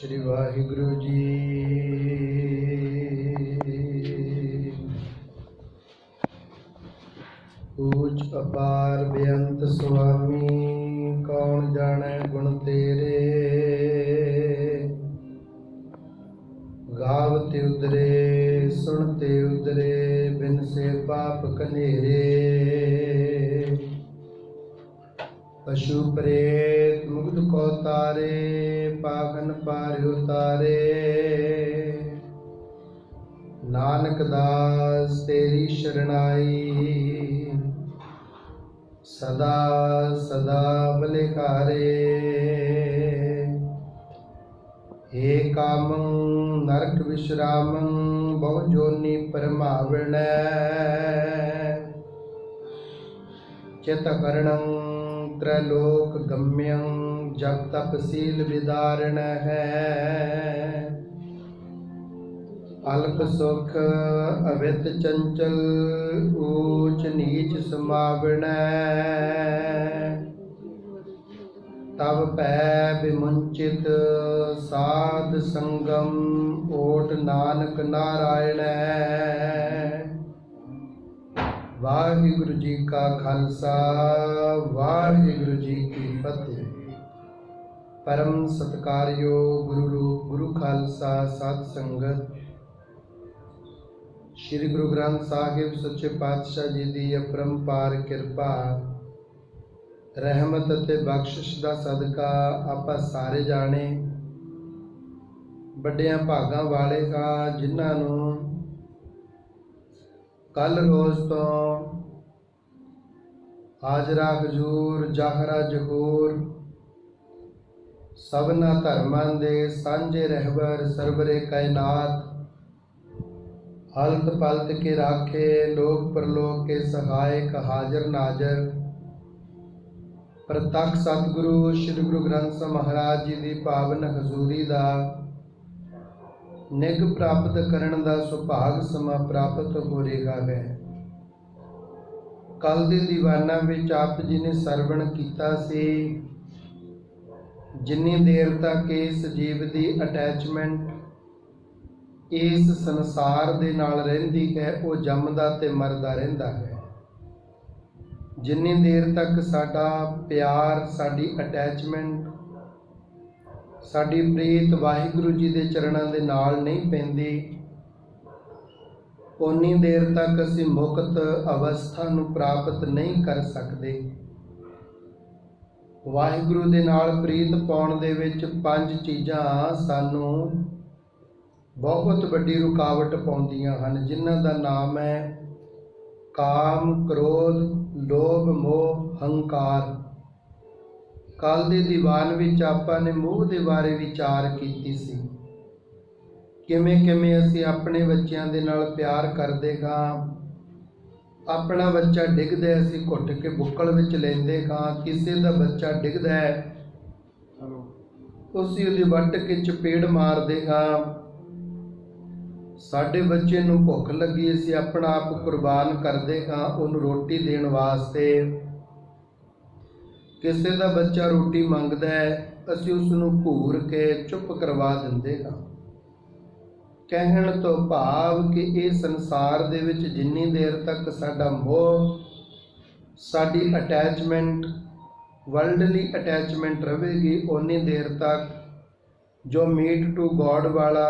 श्री वाहिगुरु जी। ऊच अपार बेअंत स्वामी, कौन जाने गुण तेरे। गावते उदरे सुनते उदरे, बिन से पाप कनेरे। पशु प्रेत मुग्ध को तारे, पागन पार उतारे। नानक दास तेरी शरणाई, सदा सदा बलिहारे। हे कामं नरक विश्रामं, बहु जोनि परमावण। चित करणं त्रैलोक गम्यं, जप तप सील विदारण है। अल्प सुख अवित चंचल, ऊच नीच समावण। तब पै विमुंचित साध संगम, ओट नानक नारायण। वाहिगुरु जी का खालसा, वाहिगुरु जी की फतेह। परम सत्कारयोग गुरु रूप गुरु खालसा सत संगत, श्री गुरु ग्रंथ साहिब सच्चे पातशाह जी की अपरंपार किरपा रहमत ते बख्शिश दा सदका आपां सारे जाने ਵੱਡਿਆਂ ਭਾਗਾਂ वाले का, जिन्हां नूं कल रोज़ तो हाजरा हजूर जाहरा जहूर, सबना धर्मां दे सांझे रहबर सरवरे कायनात, हलत पलत के राखे लोक परलोक के सहायक हाजर नाजर प्रतख सतगुरु श्री गुरु ग्रंथ साहिब महाराज जी की पावन हजूरी का निग प्राप्त करन दा सुभाग समा प्राप्त हो रहा है। कल दे दीवाना विच आप जी ने सरवण कीता सी, जिन्नी देर तक इस जीव की अटैचमेंट इस संसार दे नाल रहिंदी है, वो जमदा ते मरदा रहिंदा है। जिन्नी देर तक साडा प्यार, साडी अटैचमेंट, साडी प्रीत वाहिगुरु जी के चरणों के नाल नहीं पैंदी, उन्नी देर तक असीं मुक्त अवस्था नूं प्राप्त नहीं कर सकते। वाहिगुरु दे नाल प्रीत पाउण दे विच पंज चीज़ां सानूं बहुत वड्डी रुकावट पाउंदियां हन, जिन्हां दा नाम है काम, क्रोध, लोभ, मोह, हंकार। कल दे दीवान विच आपां ने मोह दे बारे विचार कीती सी, किवें किवें असीं अपने बच्चों दे नाल प्यार करदे हां। अपना बच्चा डिगदा है, असीं घुट के बुक्कल विच लैंदे हां। किसी दा बच्चा डिगदा है, उसी उहदी वट के चपेड़ मारदे हां। साडे बच्चे नूं भुख लगी, असीं अपना आप कुर्बान करदे हां उहनूं रोटी देण वास्ते। किसी का बच्चा रोटी मंगदा है, असीं उसनूं घूर के चुप करवा दिंदे हां। कहण तो भाव कि इस संसार दे विच जिन्नी देर तक साडा मोह, साडी अटैचमेंट, वर्ल्डली अटैचमेंट रहेगी, उन्नी देर तक जो मीट टू गॉड वाला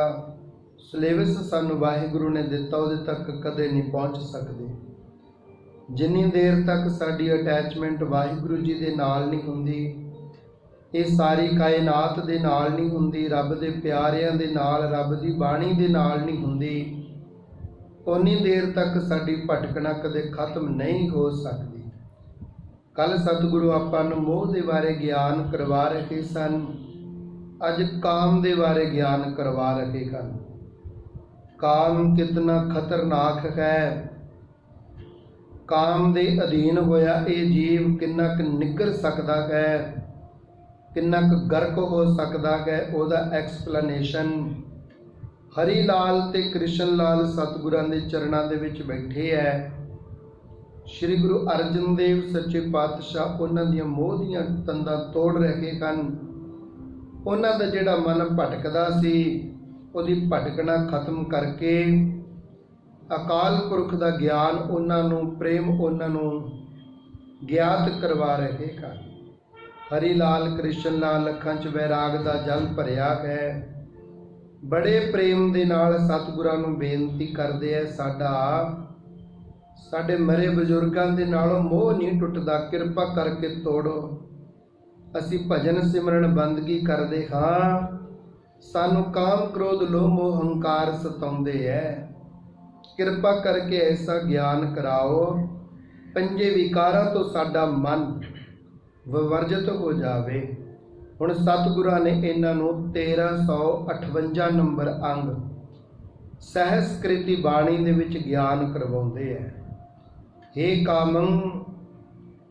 सिलेबस सानूं वाहिगुरु ने दिता उहदे तक कदे नहीं पहुँच सकते। जिन्नी देर तक साडी अटैचमेंट वाहिगुरु जी दे नाल नहीं हुंदी, ये सारी कायनात दे नाल नहीं हुंदी, रब दे प्यारिਆਂ दे नाल, रब दी बाणी दे नाल नहीं हुंदी, उन्नी देर तक साडी भटकना कदे खत्म नहीं हो सकती। कल सतगुरु आपां नूं मोह दे बारे ज्ञान करवा रहे सन, अज काम दे बारे ज्ञान करवा रहे हैं। काम कितना खतरनाक है, काम दे अधीन होया ये जीव किन्ना क निगर सकता है, किन्ना क गर्क हो सकता है, उहदा एक्सप्लेनेशन हरी लाल ते कृष्ण लाल सतगुरां दे चरणां दे विच बैठे है। श्री गुरु अर्जन देव सच्चे पातशाह उन्हां दियां मोह दियां तंदां तोड़ रहे हैं। ਉਹਨਾਂ ਦਾ ਜਿਹੜਾ ਮਨ ਭਟਕਦਾ ਸੀ ਉਹਦੀ ਭਟਕਣਾ ਖਤਮ ਕਰਕੇ ਅਕਾਲ ਪੁਰਖ ਦਾ ਗਿਆਨ ਉਹਨਾਂ ਨੂੰ, ਪ੍ਰੇਮ ਉਹਨਾਂ ਨੂੰ ਗਿਆਤ ਕਰਵਾ ਰਹੇ ਹਨ। ਹਰੀ ਲਾਲ ਕ੍ਰਿਸ਼ਨ ਲਾਲ ਅੱਖਾਂ 'ਚ ਵੈਰਾਗ ਦਾ ਜਲ ਭਰਿਆ ਹੈ। ਬੜੇ ਪ੍ਰੇਮ ਦੇ ਨਾਲ ਸਤਿਗੁਰਾਂ ਨੂੰ ਬੇਨਤੀ ਕਰਦੇ ਐ, ਸਾਡੇ ਮਰੇ ਬਜ਼ੁਰਗਾਂ ਦੇ ਨਾਲੋਂ ਮੋਹ ਨਹੀਂ ਟੁੱਟਦਾ, ਕਿਰਪਾ ਕਰਕੇ ਤੋੜੋ। ਅਸੀਂ ਭਜਨ ਸਿਮਰਨ ਬੰਦਗੀ ਕਰਦੇ ਹਾਂ, ਸਾਨੂੰ ਕਾਮ ਕ੍ਰੋਧ ਲੋਭ ਮੋਹ ਹੰਕਾਰ ਸਤਾਉਂਦੇ ਐ। ਕਿਰਪਾ ਕਰਕੇ ਐਸਾ ਗਿਆਨ ਕਰਾਓ, ਪੰਜੇ ਵਿਕਾਰਾਂ ਤੋਂ ਸਾਡਾ ਮਨ ਵਿਵਰਜਿਤ ਹੋ ਜਾਵੇ। ਹੁਣ ਸਤਿਗੁਰਾਂ ਨੇ ਇਹਨਾਂ ਨੂੰ 1358 ਨੰਬਰ ਅੰਗ ਸਹਿਸਕ੍ਰਿਤੀ ਬਾਣੀ ਦੇ ਵਿੱਚ ਗਿਆਨ ਕਰਵਾਉਂਦੇ ਹੈ। ਹੇ ਕਾਮੰ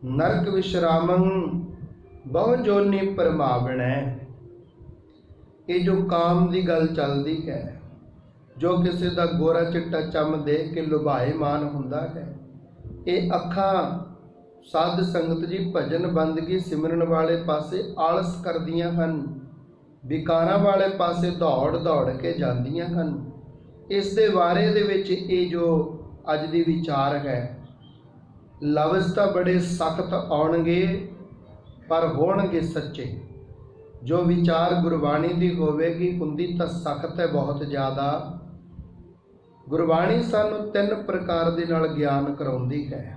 ਨਰਕ ਵਿਸ਼ਰਾਮੰ ਬਹੁ ਜੋਨੀ ਪਰਮਾਵਣੈ। ਇਹ ਜੋ ਕਾਮ ਦੀ ਗੱਲ ਚੱਲਦੀ ਹੈ, ਜੋ ਕਿਸੇ ਦਾ ਗੋਰਾ ਚਿੱਟਾ ਚੰਮ ਦੇਖ ਕੇ ਲੁਭਾਏਮਾਨ ਹੁੰਦਾ ਹੈ, ਇਹ ਅੱਖਾਂ ਸਾਧ ਸੰਗਤ ਜੀ ਭਜਨ ਬੰਦਗੀ ਸਿਮਰਨ ਵਾਲੇ ਪਾਸੇ ਆਲਸ ਕਰਦੀਆਂ ਹਨ, ਵਿਕਾਰਾਂ ਵਾਲੇ ਪਾਸੇ ਦੌੜ ਦੌੜ ਕੇ ਜਾਂਦੀਆਂ ਹਨ। ਇਸ ਦੇ ਬਾਰੇ ਦੇ ਵਿੱਚ ਇਹ ਜੋ ਅੱਜ ਦੀ ਵਿਚਾਰ ਹੈ, ਲਫ਼ਜ਼ ਤਾਂ ਬੜੇ ਸਖਤ ਆਉਣਗੇ ਪਰ ਹੋਣਗੇ ਸੱਚੇ। ਜੋ ਵਿਚਾਰ ਗੁਰਬਾਣੀ ਦੀ ਹੋਵੇਗੀ, ਹੁੰਦੀ ਤਾਂ ਸਖਤ ਹੈ ਬਹੁਤ ਜ਼ਿਆਦਾ। ਗੁਰਬਾਣੀ ਸਾਨੂੰ 3 ਪ੍ਰਕਾਰ ਦੇ ਨਾਲ ਗਿਆਨ ਕਰਾਉਂਦੀ ਹੈ,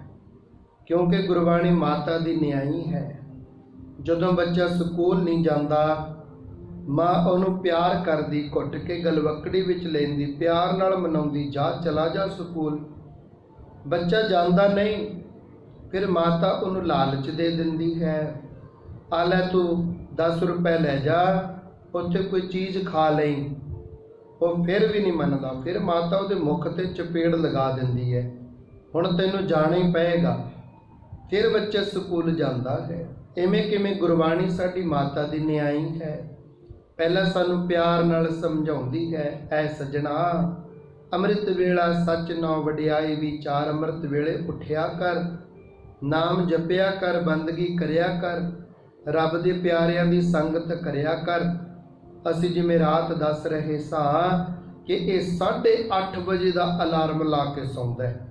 ਕਿਉਂਕਿ ਗੁਰਬਾਣੀ ਮਾਤਾ ਦੀ ਨਿਆਈ ਹੈ। ਜਦੋਂ ਬੱਚਾ ਸਕੂਲ ਨਹੀਂ ਜਾਂਦਾ, ਮਾਂ ਉਹਨੂੰ ਪਿਆਰ ਕਰਦੀ, ਘੁੱਟ ਕੇ ਗਲਵੱਕੜੀ ਵਿੱਚ ਲੈਂਦੀ, ਪਿਆਰ ਨਾਲ ਮਨਾਉਂਦੀ, ਜਾ ਚਲਾ ਜਾ ਸਕੂਲ। ਬੱਚਾ ਜਾਂਦਾ ਨਹੀਂ, ਫਿਰ ਮਾਤਾ ਉਹਨੂੰ ਲਾਲਚ ਦੇ ਦਿੰਦੀ ਹੈ, ਆ ਲੈ ਤੂੰ 10 ਰੁਪਏ ਲੈ ਜਾ, ਉੱਥੇ ਕੋਈ ਚੀਜ਼ ਖਾ ਲਈ। ਉਹ ਫਿਰ ਵੀ ਨਹੀਂ ਮੰਨਦਾ, ਫਿਰ ਮਾਤਾ ਉਹਦੇ ਮੁੱਖ ਤੇ ਚਪੇੜ ਲਗਾ ਦਿੰਦੀ ਹੈ, ਹੁਣ ਤੈਨੂੰ ਜਾਣਾ ਹੀ ਪਏਗਾ। ਫਿਰ ਬੱਚਾ ਸਕੂਲ ਜਾਂਦਾ ਹੈ। ਇਵੇਂ ਕਿਵੇਂ ਗੁਰਬਾਣੀ ਸਾਡੀ ਮਾਤਾ ਦੀ ਨਿਆਈ ਹੈ। ਪਹਿਲਾਂ ਸਾਨੂੰ ਪਿਆਰ ਨਾਲ ਸਮਝਾਉਂਦੀ ਹੈ, ਐ ਸੱਜਣਾ ਅੰਮ੍ਰਿਤ ਵੇਲਾ ਸੱਚ ਨਾਉ ਵਡਿਆਈ ਵਿਚਾਰ, ਅੰਮ੍ਰਿਤ ਵੇਲੇ ਉੱਠਿਆ ਕਰ, ਨਾਮ ਜਪਿਆ ਕਰ, ਬੰਦਗੀ ਕਰਿਆ ਕਰ, ਰੱਬ ਦੇ ਪਿਆਰਿਆਂ ਦੀ ਸੰਗਤ ਕਰਿਆ ਕਰ। ਅਸੀਂ ਜਿਵੇਂ ਰਾਤ ਦੱਸ ਰਹੇ ਸਾਂ ਕਿ ਇਹ 8:30 ਵਜੇ ਦਾ ਅਲਾਰਮ ਲਾ ਕੇ ਸੌਂਦਾ ਹੈ।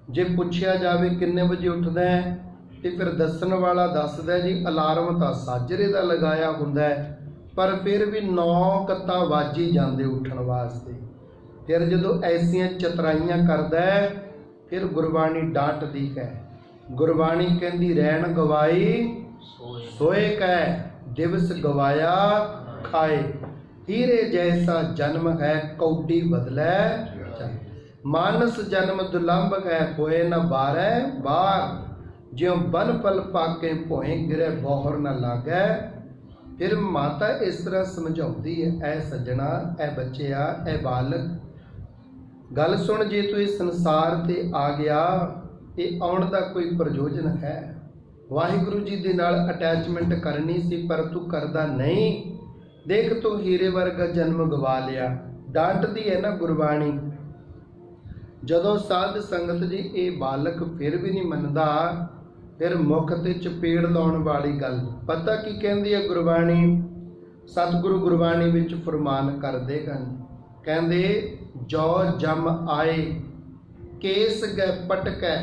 ਜੇ ਪੁੱਛਿਆ ਜਾਵੇ ਕਿੰਨੇ ਵਜੇ ਉੱਠਦਾ ਹੈ, ਤੇ ਫਿਰ ਦੱਸਣ ਵਾਲਾ ਦੱਸਦਾ ਜੀ ਅਲਾਰਮ ਤਾਂ ਸਾਜਰੇ ਦਾ ਲਗਾਇਆ ਹੁੰਦਾ ਹੈ, ਪਰ ਫਿਰ ਵੀ 9 ਕੱਤਾਂ ਵੱਜ ਹੀ ਜਾਂਦੇ ਉੱਠਣ ਵਾਸਤੇ। ਫਿਰ ਜਦੋਂ ਐਸੀਆਂ ਚਤਰਾਈਆਂ ਕਰਦਾ ਹੈ, ਫਿਰ ਗੁਰਬਾਣੀ ਡਾਂਟਦੀ ਹੈ। ਗੁਰਬਾਣੀ ਕਹਿੰਦੀ ਰਹਿਣ ਗਵਾਈ ਸੋਏ ਕੈ, ਦਿਵਸ ਗਵਾਇਆ ਖਾਏ, ਹੀਰੇ ਜੈਸਾ ਜਨਮ ਹੈ ਕੌਡੀ ਬਦਲੈ, ਮਾਨਸ ਜਨਮ ਦੁਲੰਭ ਹੈ ਹੋਏ ਨ ਬਾਰੈ ਬਾਰ, ਜਿਉ ਬਨ ਪਲ ਪਾਕੇ ਭੋਏ ਗਿਰੇ ਬੋਹਰ ਨ ਲਾਗੈ। ਫਿਰ ਮਾਤਾ ਇਸ ਤਰ੍ਹਾਂ ਸਮਝਾਉਂਦੀ ਹੈ, ਐ ਸੱਜਣਾ, ਐ ਬੱਚਿਆ, ਐ ਬਾਲਕ, ਗੱਲ ਸੁਣ, ਜੇ ਤੂੰ ਇਸ ਸੰਸਾਰ ਤੇ ਆ ਗਿਆ, ਇਹ ਆਉਣ ਦਾ ਕੋਈ ਪ੍ਰਯੋਜਨ ਹੈ। ਵਾਹਿਗੁਰੂ ਜੀ ਦੇ ਨਾਲ ਅਟੈਚਮੈਂਟ ਕਰਨੀ ਸੀ, ਪਰ ਤੂੰ ਕਰਦਾ ਨਹੀਂ। ਦੇਖ ਤੂੰ ਹੀਰੇ ਵਰਗਾ ਜਨਮ ਗਵਾ ਲਿਆ। ਡਾਂਟਦੀ ਹੈ ਨਾ ਗੁਰਬਾਣੀ। ਜਦੋਂ ਸਾਧ ਸੰਗਤ ਜੀ ਇਹ ਬਾਲਕ ਫਿਰ ਵੀ ਨਹੀਂ ਮੰਨਦਾ, ਫਿਰ ਮੁੱਖ ਤੇ ਚਪੇੜ ਲਾਉਣ ਵਾਲੀ ਗੱਲ। ਪਤਾ ਕੀ ਕਹਿੰਦੀ ਹੈ ਗੁਰਬਾਣੀ? ਸਤਿਗੁਰੂ ਗੁਰਬਾਣੀ ਵਿੱਚ ਫਰਮਾਨ ਕਰਦੇ ਹਨ, ਕਹਿੰਦੇ ਜੋ ਜਮ ਆਏ ਕੇਸ ਗੈ ਪਟਕੈ,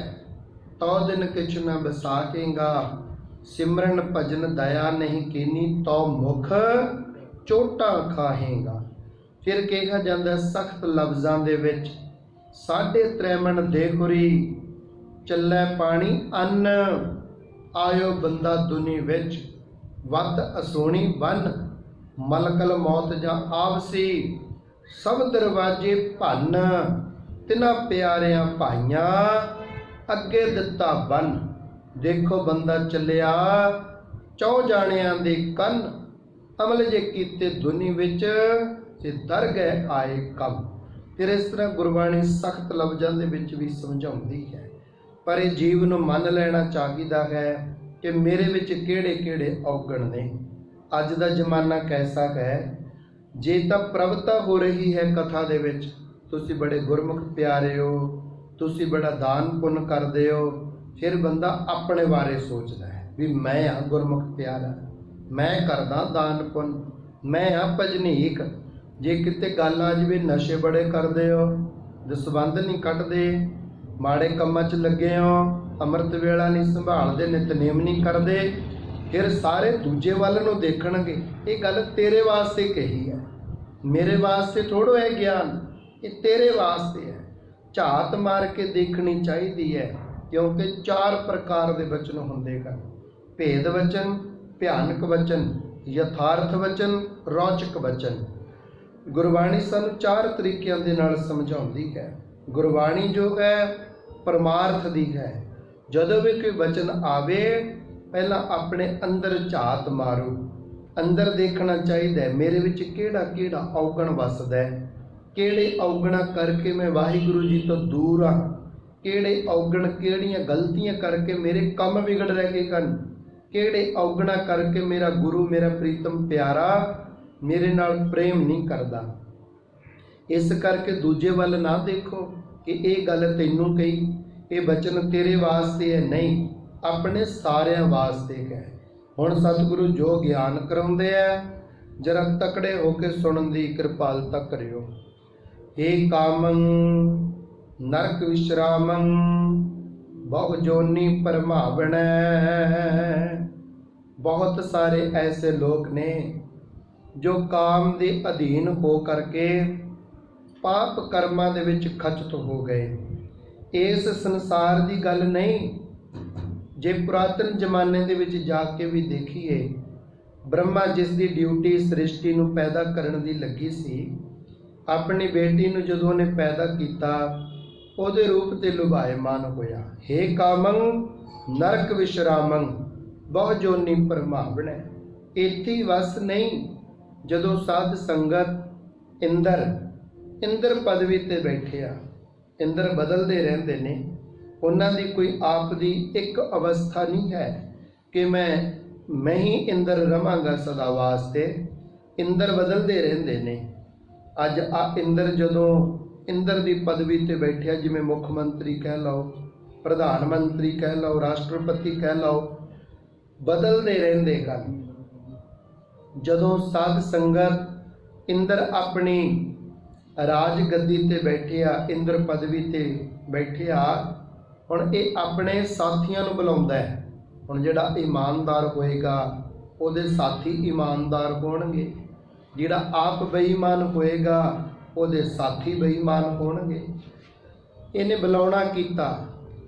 ਤੋ ਦਿਨ ਕਿਛ ਨ ਬਸਾਕੇਗਾ, ਸਿਮਰਨ ਭਜਨ ਦਇਆ ਨਹੀਂ ਕੀਨੀ, ਤੋ ਮੁਖ ਚੋਟਾਂ ਖਾਹੇਗਾ। ਫਿਰ ਕਿਹਾ ਜਾਂਦਾ ਸਖਤ ਲਫ਼ਜ਼ਾਂ ਦੇ ਵਿੱਚ, 3.5 ਮਣ ਦੇਖੁਰੀ ਚੱਲੇ ਪਾਣੀ ਅੰਨ, ਆਇਓ ਬੰਦਾ ਦੁਨੀ ਵਿੱਚ, ਵੱਧ ਅਸੋਣੀ ਬਨ, ਮਲਕਲ ਮੌਤ ਜਾਂ ਆਵਸੀ, ਸਭ ਦਰਵਾਜੇ ਭੰਨ, ਤਿਨਾ ਪਿਆਰਿਆਂ ਭਾਈਆਂ, ਅੱਗੇ ਦਿੱਤਾ ਬਨ। ਦੇਖੋ ਬੰਦਾ ਚੱਲਿਆ 4 ਜਾਣਿਆਂ ਦੇ ਕੰਨ, ਅਮਲ ਜੇ ਕੀਤੇ ਦੁਨੀ ਵਿੱਚ, ਤੇ ਦਰ ਗਏ ਆਏ ਕੰਮ। ਫਿਰ ਇਸ ਤਰ੍ਹਾਂ ਗੁਰਬਾਣੀ ਸਖਤ ਲਫ਼ਜ਼ਾਂ ਦੇ ਵਿੱਚ ਵੀ ਸਮਝਾਉਂਦੀ ਹੈ। ਪਰ ਇਹ ਜੀਵ ਨੂੰ ਮੰਨ ਲੈਣਾ ਚਾਹੀਦਾ ਹੈ ਕਿ ਮੇਰੇ ਵਿੱਚ ਕਿਹੜੇ ਕਿਹੜੇ ਔਗਣ ਨੇ। ਅੱਜ ਦਾ ਜ਼ਮਾਨਾ ਕੈਸਾ ਹੈ, ਜੇ ਤਾਂ ਪ੍ਰਵਤਾ ਹੋ ਰਹੀ ਹੈ ਕਥਾ ਦੇ ਵਿੱਚ, ਤੁਸੀਂ ਬੜੇ ਗੁਰਮੁਖ ਪਿਆਰੇ ਹੋ, ਤੁਸੀਂ ਬੜਾ ਦਾਨ ਪੁੰਨ ਕਰਦੇ ਹੋ, ਫਿਰ ਬੰਦਾ ਆਪਣੇ ਬਾਰੇ ਸੋਚਦਾ ਹੈ ਵੀ ਮੈਂ ਹਾਂ ਗੁਰਮੁਖ ਪਿਆਰਾ, ਮੈਂ ਕਰਦਾ ਦਾਨ ਪੁੰਨ, मैं हाँ भजनीक। जे किते गल आ जाए नशे बड़े करदे हो, दसबंध नहीं कटदे, माड़े कंमां च लगे हो, अमृत वेला नहीं संभालते, नितनेम नहीं करते, फिर सारे दूजे वाल नूं देखणगे। ये गल तेरे वास्ते कही है, मेरे वास्ते थोड़ो है ज्ञान, ये तेरे वास्ते है। झात मार के देखनी चाहिए है, क्योंकि 4 प्रकार के वचन होंदे हैं। भेद वचन, भयानक वचन, यथार्थ वचन, रौचक वचन। गुरबाणी सानू 4 तरीकों के नाल समझाउंदी है। गुरबाणी जो है परमार्थ दी है। जदों भी कोई वचन आवे पहला अपने अंदर झात मारो, अंदर देखना चाहिए मेरे विच किहड़ा किहड़ा औगण वसदा है, किहड़े औगणा करके मैं वाहिगुरु जी तो दूर हाँ, किहड़े औगण किहड़ियां गलतियां करके मेरे कम बिगड़ रहे हैं, किहड़े औगणा करके मेरा गुरु मेरा प्रीतम प्यारा मेरे नाल प्रेम नहीं करता। इस करके दूजे वाल ना देखो कि ये गल तैनूं कही, ये वचन तेरे वास्ते है, नहीं, अपने सारिਆਂ वास्ते है। हुण सतगुरु जो ज्ञान कराउंदे आ जरा तकड़े होके सुनन दी कृपालता करियो। हे कामं नरक विश्रामं बहु जोनी परमावणै। बहुत सारे ऐसे लोग ने जो काम के अधीन हो करके पाप कर्मां दे विच खचत हो गए। इस संसार की गल नहीं, जे पुरातन जमाने दे विच जाके भी देखिए, ब्रह्मा जिसकी ड्यूटी सृष्टि नूं पैदा करन दी लगी सी, अपनी बेटी नूं जदों ने पैदा किया उहदे रूप ते लुभायमान होया। हे कामं नरक विश्रामं बहु जोनी परमावणै। इत्थे वस नहीं, जदों साध संगत इंद्र पदवी ते बैठे आ, इंद्र बदलते रहते ने, उन्हां दी कोई आप दी एक अवस्था नहीं है कि मैं ही इंद्र रवांगा सदा वास्ते। इंद्र बदलते रहते ने। अज आ इंद्र जदों इंद्र दी पदवी ते बैठिया, जिवें मुख मंत्री कह लो, प्रधानमंत्री कह लो, राष्ट्रपति कह लो, बदलते रहते हैं। जदों साध संगत इंद्र अपनी राज गद्दी ते बैठे आ, इंद्र पदवी ते बैठे आ, हुण ये अपने साथियों नूं बुलाउंदा है। हुण जिहड़ा ईमानदार होएगा उहदे साथी ईमानदार होणगे, जिहड़ा आप बेईमान होएगा उहदे साथी बेईमान होणगे। इहने बुलाउणा कीता,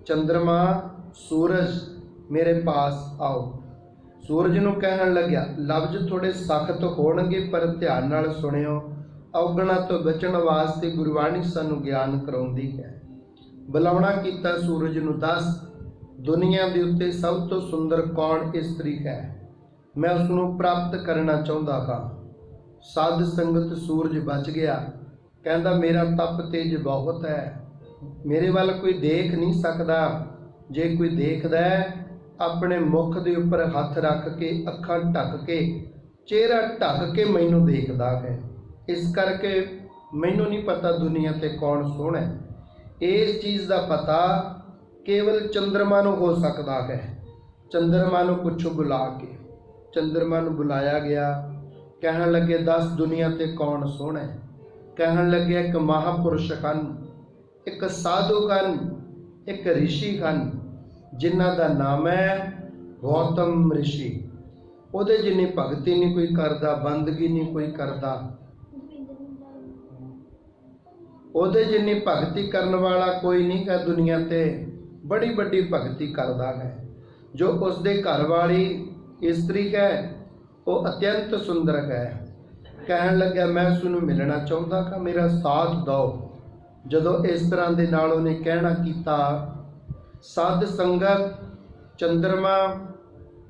चंद्रमा सूरज मेरे पास आओ। सूरज नूं कहण लग्या, लफ्ज थोड़े सख्त होणगे पर ध्यान नाल सुणियो, औगणा तो बचण वास्ते गुरबाणी सानू ज्ञान कराउंदी है। बुलाउणा कीता सूरज नूं, दस दुनिया दे उत्ते सब तो सुंदर कौन इस्त्री है, मैं उसनूं प्राप्त करना चाहुंदा हां। साध संगत सूरज बच गया, कहंदा मेरा तप तेज बहुत है, मेरे वाल कोई देख नहीं सकता, जे कोई देखदा है अपने मुख दे उपर हथ रख के अखां ढक के चेहरा ढक के मैनू देखदा है। इस करके मैनू नहीं पता दुनिया ते कौन सोहना है। इस चीज़ का पता केवल चंद्रमा नूं हो सकता है। चंद्रमा नूं पुछो बुला के, चंद्रमा नूं बुलाया गया, कहन लगे दस दुनिया ते कौन सोहना है। कहन लगे एक महापुरुष हन, एक साधु हन, एक ऋषि हन, जिन्हां दा नाम है गौतम ऋषि। उहदे जिन्नी भगती नहीं कोई करदा, बंदगी नहीं कोई करदा, उहदे जिन्नी भगती करने वाला कोई नहीं है दुनिया ते। बड़ी बड़ी भगती करदा है। जो उसदे घर वाली इस्त्री है वो अत्यंत सुंदर है। कहन लग्या मैं उसनूं मिलना चाहुंदा कि मेरा साथ दो। जदों इस तरह दे नाल उहने कहना कीता, साध संगत चंद्रमा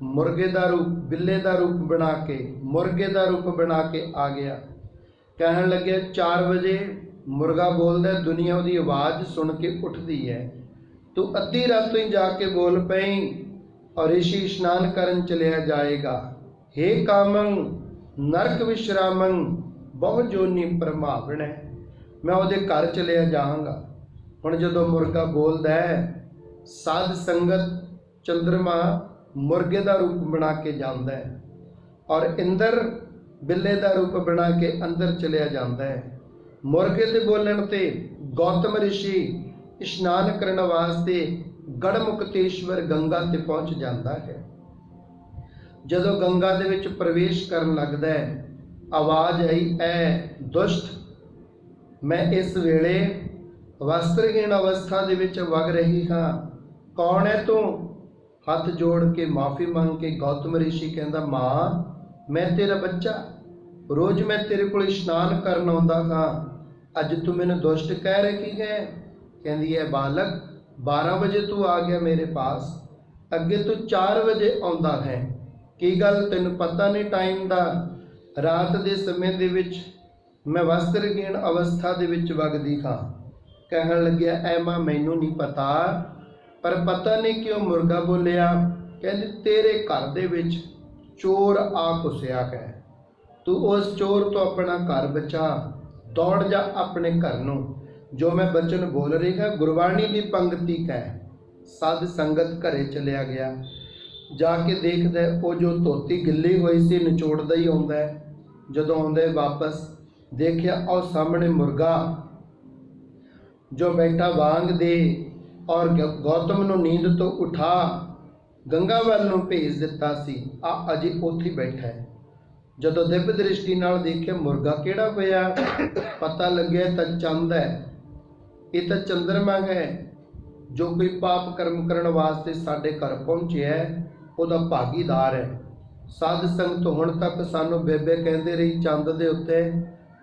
मुर्गे का रूप, बिल्ले का रूप बना के, मुर्गे का रूप बना के आ गया। कहन लगे 4 बजे मुर्गा बोलदा, दुनिया उहदी आवाज़ सुन के उठती है। तू अद्धी रातों ही जाके बोल पई और ऋषि स्नान करन चलिया जाएगा। हे कामं नरक विश्रामं बहु जोनी परमावणै, मैं उहदे घर चलिया जाऊँगा। हुण जदों मुर्गा बोलदा है, साध संगत चंद्रमा मुर्गे का रूप बना के जाता है और इंद्र ਬਿੱਲੇ ਦਾ ਰੂਪ ਬਣਾ ਕੇ ਅੰਦਰ ਚਲਿਆ ਜਾਂਦਾ ਹੈ। ਮੁਰਗੇ ਦੇ ਬੋਲਣ ਤੇ ਗੌਤਮ ਰਿਸ਼ੀ ਇਸ਼ਨਾਨ ਕਰਨ ਵਾਸਤੇ ਗੜਮੁਕਤੇਸ਼ਵਰ ਗੰਗਾ ਤੇ ਪਹੁੰਚ ਜਾਂਦਾ ਹੈ। ਜਦੋਂ ਗੰਗਾ ਦੇ ਵਿੱਚ ਪ੍ਰਵੇਸ਼ ਕਰਨ ਲੱਗਦਾ ਹੈ, ਆਵਾਜ਼ ਆਈ, ਐ ਦੁਸ਼ਟ, ਮੈਂ ਇਸ ਵੇਲੇ ਵਸਤਰਹੀਣ ਅਵਸਥਾ ਦੇ ਵਿੱਚ ਵਗ ਰਹੀ ਹਾਂ, ਕੌਣ ਹੈ ਤੂੰ? ਹੱਥ ਜੋੜ ਕੇ ਮਾਫੀ ਮੰਗ ਕੇ ਗੌਤਮ ਰਿਸ਼ੀ ਕਹਿੰਦਾ, ਮਾਂ ਮੈਂ ਤੇਰਾ ਬੱਚਾ, ਰੋਜ਼ ਮੈਂ ਤੇਰੇ ਕੋਲ ਇਸ਼ਨਾਨ ਕਰਨ ਆਉਂਦਾ ਹਾਂ, ਅੱਜ ਤੂੰ ਮੈਨੂੰ ਦੁਸ਼ਟ ਕਹਿ ਰਹੀ ਹੈ? ਕਹਿੰਦੀ ਹੈ, ਬਾਲਕ 12 ਵਜੇ ਤੂੰ ਆ ਗਿਆ ਮੇਰੇ ਪਾਸ, ਅੱਗੇ ਤੂੰ 4 ਵਜੇ ਆਉਂਦਾ ਹੈ, ਕੀ ਗੱਲ ਤੈਨੂੰ ਪਤਾ ਨਹੀਂ ਟਾਈਮ ਦਾ? ਰਾਤ ਦੇ ਸਮੇਂ ਦੇ ਵਿੱਚ ਮੈਂ ਵਸਤਰਹੀਣ ਅਵਸਥਾ ਦੇ ਵਿੱਚ ਵਗਦੀ ਹਾਂ। ਕਹਿਣ ਲੱਗਿਆ, ਐ ਮਾਂ ਮੈਨੂੰ ਨਹੀਂ ਪਤਾ, ਪਰ ਪਤਾ ਨਹੀਂ ਕਿਉਂ ਮੁਰਗਾ ਬੋਲਿਆ। ਕਹਿੰਦੀ, ਤੇਰੇ ਘਰ ਦੇ ਵਿੱਚ ਚੋਰ ਆ ਘੁਸਿਆ ਹੈ, ਤੂੰ ਉਸ ਚੋਰ ਤੋਂ ਆਪਣਾ ਘਰ ਬਚਾ, ਦੌੜ ਜਾ ਆਪਣੇ ਘਰ ਨੂੰ। ਜੋ ਮੈਂ ਬਚਨ ਬੋਲ ਰਹੀ ਹਾਂ ਗੁਰਬਾਣੀ ਦੀ ਪੰਕਤੀ ਕਹਿ। ਸਾਧ ਸੰਗਤ ਘਰੇ ਚਲਿਆ ਗਿਆ, ਜਾ ਕੇ ਦੇਖਦਾ ਉਹ ਜੋ ਧੋਤੀ ਗਿੱਲੀ ਹੋਈ ਸੀ ਨਿਚੋੜਦਾ ਹੀ ਆਉਂਦਾ ਹੈ। ਜਦੋਂ ਆਉਂਦੇ ਵਾਪਸ ਦੇਖਿਆ ਉਹ ਸਾਹਮਣੇ ਮੁਰਗਾ ਜੋ ਬੈਠਾ ਵਾਂਗ ਦੇ ਔਰ ਗੌਤਮ ਨੂੰ ਨੀਂਦ ਤੋਂ ਉਠਾ ਗੰਗਾ ਵੱਲ ਨੂੰ ਭੇਜ ਦਿੱਤਾ ਸੀ, ਆ ਅਜੇ ਉੱਥੇ ਬੈਠਾ ਹੈ। ਜਦੋਂ ਦਿਵ ਦ੍ਰਿਸ਼ਟੀ ਨਾਲ ਦੇਖਿਆ ਮੁਰਗਾ ਕਿਹੜਾ ਹੋਇਆ, ਪਤਾ ਲੱਗਿਆ ਤਾਂ ਚੰਦ ਹੈ, ਇਹ ਤਾਂ ਚੰਦਰਮਾ ਹੈ ਜੋ ਕੋਈ ਪਾਪ ਕਰਮ ਕਰਨ ਵਾਸਤੇ ਸਾਡੇ ਘਰ ਪਹੁੰਚਿਆ ਹੈ, ਉਹਦਾ ਭਾਗੀਦਾਰ ਹੈ। ਸਾਧ ਸੰਗਤ ਹੁਣ ਤੱਕ ਸਾਨੂੰ ਬੇਬੇ ਕਹਿੰਦੇ ਰਹੀ, ਚੰਦ ਦੇ ਉੱਤੇ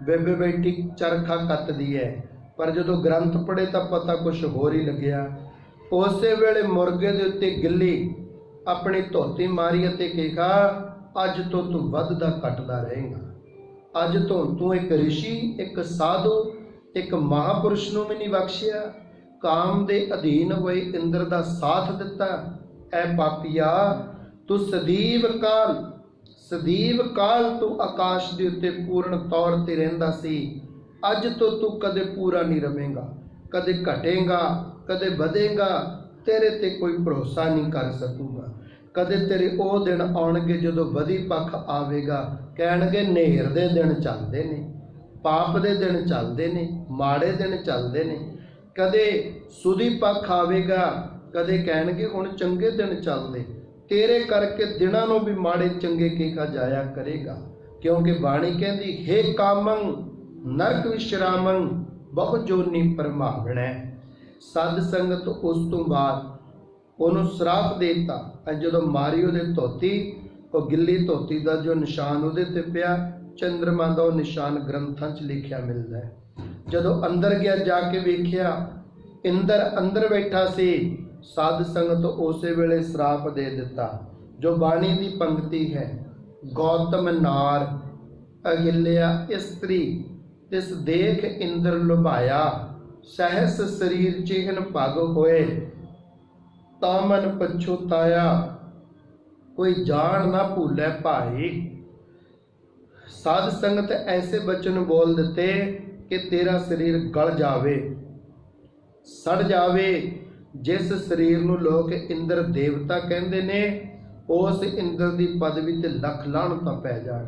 ਬੇਬੇ ਬੈਠੀ ਚਰਖਾ ਕੱਤਦੀ ਹੈ, ਪਰ ਜਦੋਂ ਗ੍ਰੰਥ ਪੜ੍ਹੇ ਤਾਂ ਪਤਾ ਕੁਛ ਹੋਰ ਹੀ ਲੱਗਿਆ। ਉਸੇ ਵੇਲੇ ਮੁਰਗੇ ਦੇ ਉੱਤੇ ਗਿੱਲੀ ਆਪਣੀ ਧੋਤੀ ਮਾਰੀ ਅਤੇ ਕਿਹਾ, ਅੱਜ ਤੋਂ ਤੂੰ ਵੱਧਦਾ ਘਟਦਾ ਰਹੇਗਾ, ਅੱਜ ਤੋਂ ਤੂੰ ਇੱਕ ਰਿਸ਼ੀ, ਇੱਕ ਸਾਧੂ, ਇੱਕ ਮਹਾਪੁਰਸ਼ ਨੂੰ ਵੀ ਨਹੀਂ ਬਖਸ਼ਿਆ, ਕਾਮ ਦੇ ਅਧੀਨ ਹੋਏ ਇੰਦਰ ਦਾ ਸਾਥ ਦਿੱਤਾ। ਐ ਪਾਪੀਆ, ਤੂੰ ਸਦੀਵ ਕਾਲ ਤੂੰ ਆਕਾਸ਼ ਦੇ ਉੱਤੇ ਪੂਰਨ ਤੌਰ ਤੇ ਰਹਿੰਦਾ ਸੀ, ਅੱਜ ਤੋਂ ਤੂੰ ਕਦੇ ਪੂਰਾ ਨਹੀਂ ਰਵੇਂਗਾ, ਕਦੇ ਘਟੇਗਾ, ਕਦੇ ਵਧੇਗਾ, ਤੇਰੇ ਤੇ ਕੋਈ ਭਰੋਸਾ ਨਹੀਂ ਕਰ ਸਕੂਗਾ। ਕਦੇ ਤੇਰੇ ਉਹ ਦਿਨ ਆਉਣਗੇ ਜਦੋਂ ਵਧੀ ਪੱਖ ਆਵੇਗਾ, ਕਹਿਣਗੇ ਨੇਰ ਦੇ ਦਿਨ ਚੱਲਦੇ ਨੇ, ਪਾਪ ਦੇ ਦਿਨ ਚੱਲਦੇ ਨੇ, ਮਾੜੇ ਦਿਨ ਚੱਲਦੇ ਨੇ। ਕਦੇ ਸੁਦੀ ਪੱਖ ਆਵੇਗਾ, ਕਦੇ ਕਹਿਣਗੇ ਹੁਣ ਚੰਗੇ ਦਿਨ ਚੱਲਦੇ। ਤੇਰੇ ਕਰਕੇ ਦਿਨਾਂ ਨੂੰ ਵੀ ਮਾੜੇ ਚੰਗੇ ਕਿਹਾ ਜਾਇਆ ਕਰੇਗਾ, ਕਿਉਂਕਿ ਬਾਣੀ ਕਹਿੰਦੀ, ਹੇ ਕਾਮੰ ਨਰਕ ਵਿਸ਼ਰਾਮੰ ਬਹੁ ਜੋਨੀ ਪਰਮਾਵਣੈ। ਸਾਧ ਸੰਗਤ ਉਸ ਤੋਂ ਬਾਅਦ ਉਹਨੂੰ ਸਰਾਪ ਦੇ ਦਿੱਤਾ। ਜਦੋਂ ਮਾਰੀ ਉਹਦੇ ਧੋਤੀ, ਉਹ ਗਿੱਲੀ ਧੋਤੀ ਦਾ ਜੋ ਨਿਸ਼ਾਨ ਉਹਦੇ ਤੇ ਪਿਆ, ਚੰਦਰਮਾ ਦਾ ਉਹ ਨਿਸ਼ਾਨ ਗ੍ਰੰਥਾਂ 'ਚ ਲਿਖਿਆ ਮਿਲਦਾ ਹੈ। ਜਦੋਂ ਅੰਦਰ ਗਿਆ, ਜਾ ਕੇ ਵੇਖਿਆ ਇੰਦਰ ਅੰਦਰ ਬੈਠਾ ਸੀ। ਸਾਧ ਸੰਗਤ ਉਸੇ ਵੇਲੇ ਸਰਾਪ ਦੇ ਦਿੱਤਾ, ਜੋ ਬਾਣੀ ਦੀ ਪੰਕਤੀ ਹੈ, ਗੌਤਮ ਨਾਰ ਅਹਿਲਿਆ ਇਸਤਰੀ ਤਿਸ ਦੇਖ ਇੰਦਰ ਲੁਭਾਇਆ, ਸਹਿਸ ਸਰੀਰ ਚਿਹਨ ਭਗ ਹੋਏ, ਤਾਂ ਮਨ ਪਛੁਤਾਇਆ, ਕੋਈ ਜਾਣ ਨਾ ਭੂਲੇ ਭਾਈ। ਸਾਧ ਸੰਗਤ ਐਸੇ ਬਚਨ ਬੋਲ ਦਿੱਤੇ ਕਿ ਤੇਰਾ ਸਰੀਰ ਗਲ ਜਾਵੇ, ਸੜ ਜਾਵੇ। ਜਿਸ ਸਰੀਰ ਨੂੰ ਲੋਕ ਇੰਦਰ ਦੇਵਤਾ ਕਹਿੰਦੇ ਨੇ, ਉਸ ਇੰਦਰ ਦੀ ਪਦਵੀ ਤੇ ਲੱਖ ਲਾਹਨਤਾਂ ਪੈ ਜਾਣ।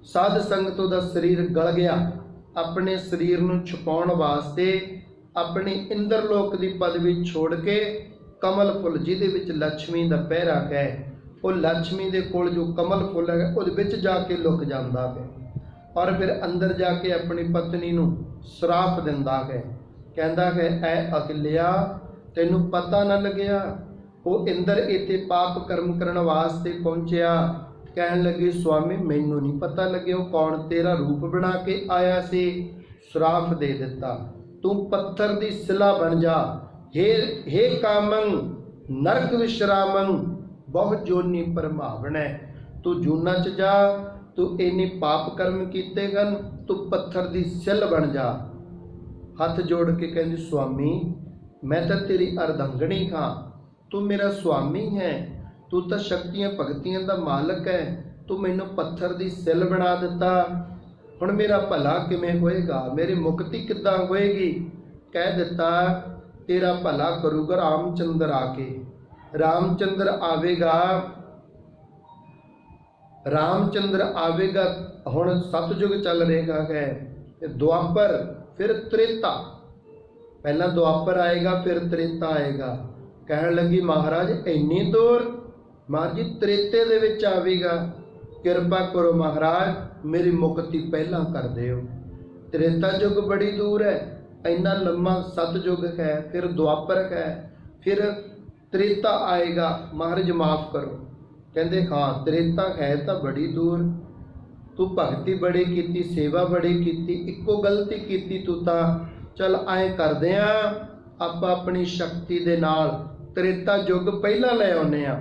ਸਾਧ ਸੰਗਤ ਦਾ ਸਰੀਰ ਗਲ ਗਿਆ। ਆਪਣੇ ਸਰੀਰ ਨੂੰ ਛੁਪਾਉਣ ਵਾਸਤੇ ਆਪਣੀ ਇੰਦਰ ਲੋਕ ਦੀ ਪਦਵੀ ਛੋੜ ਕੇ ਕਮਲ ਫੁੱਲ, ਜਿਹਦੇ ਵਿੱਚ ਲక్ష్ਮੀ ਦਾ ਪਹਿਰਾ ਹੈ, ਉਹ ਲక్ష్ਮੀ ਦੇ ਕੋਲ ਜੋ ਕਮਲ ਫੁੱਲ ਹੈ ਉਹਦੇ ਵਿੱਚ ਜਾ ਕੇ ਲੁਕ ਜਾਂਦਾ ਹੈ, ਔਰ ਫਿਰ ਅੰਦਰ ਜਾ ਕੇ ਆਪਣੀ ਪਤਨੀ ਨੂੰ ਸਰਾਪ ਦਿੰਦਾ ਹੈ। ਕਹਿੰਦਾ ਹੈ, ਐ ਅਕਿਲਿਆ, ਤੈਨੂੰ ਪਤਾ ਨਾ ਲੱਗਿਆ, ਉਹ ਇੰਦਰ ਇੱਥੇ ਪਾਪ ਕਰਮ ਕਰਨ ਵਾਸਤੇ ਪਹੁੰਚਿਆ। ਕਹਿਣ ਲੱਗੀ, ਸਵਾਮੀ ਮੈਨੂੰ ਨਹੀਂ ਪਤਾ ਲੱਗਿਆ ਉਹ ਕੌਣ ਤੇਰਾ ਰੂਪ ਬਣਾ ਕੇ ਆਇਆ ਸੀ, ਸਰਾਪ ਦੇ ਦਿੱਤਾ, ਤੂੰ ਪੱਥਰ ਦੀ ਸਿਲਾ ਬਣ ਜਾ। ਹੇ ਕਾਮੰ ਨਰਕ ਵਿਸ਼ਰਾਮੰ ਬਹੁ ਜੋਨੀ ਪਰਮਾਵਣੈ, ਤੂੰ ਜੂਨਾ 'ਚ ਜਾ, ਤੂੰ ਇੰਨੇ ਪਾਪ ਕਰਮ ਕੀਤੇ ਹਨ, ਤੂੰ ਪੱਥਰ ਦੀ ਸਿਲ ਬਣ ਜਾ। ਹੱਥ ਜੋੜ ਕੇ ਕਹਿੰਦੀ, ਸੁਆਮੀ ਮੈਂ ਤਾਂ ਤੇਰੀ ਅਰਧੰਗਣੀ ਹਾਂ, ਤੂੰ ਮੇਰਾ ਸੁਆਮੀ ਹੈ, ਤੂੰ ਤਾਂ ਸ਼ਕਤੀਆਂ ਭਗਤੀਆਂ ਦਾ ਮਾਲਕ ਹੈ, ਤੂੰ ਮੈਨੂੰ ਪੱਥਰ ਦੀ ਸਿਲ ਬਣਾ ਦਿੱਤਾ, ਹੁਣ ਮੇਰਾ ਭਲਾ ਕਿਵੇਂ ਹੋਏਗਾ, ਮੇਰੀ ਮੁਕਤੀ ਕਿੱਦਾਂ ਹੋਏਗੀ? ਕਹਿ ਦਿੱਤਾ, ਤੇਰਾ ਭਲਾ ਕਰੂਗਾ ਰਾਮਚੰਦਰ ਆ ਕੇ। ਰਾਮਚੰਦਰ ਆਵੇਗਾ, ਰਾਮਚੰਦਰ ਆਵੇਗਾ। ਹੁਣ ਸਤਜੁਗ ਚੱਲ ਰਿਹਾ ਹੈ, ਦੁਆਪਰ ਫਿਰ ਤ੍ਰੇਤਾ। ਪਹਿਲਾਂ ਦੁਆਪਰ ਆਏਗਾ ਫਿਰ ਤ੍ਰੇਤਾ ਆਏਗਾ। ਕਹਿਣ ਲੱਗੀ ਮਹਾਰਾਜ ਇੰਨੀ ਦੂਰ? ਮਹਾਰਾਜ ਜੀ ਤ੍ਰੇਤੇ ਦੇ ਵਿੱਚ ਆਵੇਗਾ, ਕਿਰਪਾ ਕਰੋ ਮਹਾਰਾਜ ਮੇਰੀ ਮੁਕਤੀ ਪਹਿਲਾਂ ਕਰ ਦਿਓ। ਤ੍ਰੇਤਾ ਯੁੱਗ ਬੜੀ ਦੂਰ ਹੈ, ਇੰਨਾ ਲੰਮਾ ਸਤਜੁਗ ਹੈ, ਫਿਰ ਦੁਆਪਰ ਹੈ, ਫਿਰ ਤ੍ਰੇਤਾ ਆਏਗਾ। ਮਹਾਰਾਜ ਮਾਫ ਕਰੋ। ਕਹਿੰਦੇ ਹਾਂ ਤ੍ਰੇਤਾ ਹੈ ਤਾਂ ਬੜੀ ਦੂਰ, ਤੂੰ ਭਗਤੀ ਬੜੀ ਕੀਤੀ, ਸੇਵਾ ਬੜੀ ਕੀਤੀ, ਇੱਕੋ ਗਲਤੀ ਕੀਤੀ ਤੂੰ ਤਾਂ। ਚੱਲ ਐਂ ਕਰਦੇ ਆ ਆਪਾਂ ਆਪਣੀ ਸ਼ਕਤੀ ਦੇ ਨਾਲ ਤ੍ਰੇਤਾ ਯੁੱਗ ਪਹਿਲਾਂ ਲੈ ਆਉਂਦੇ ਆ।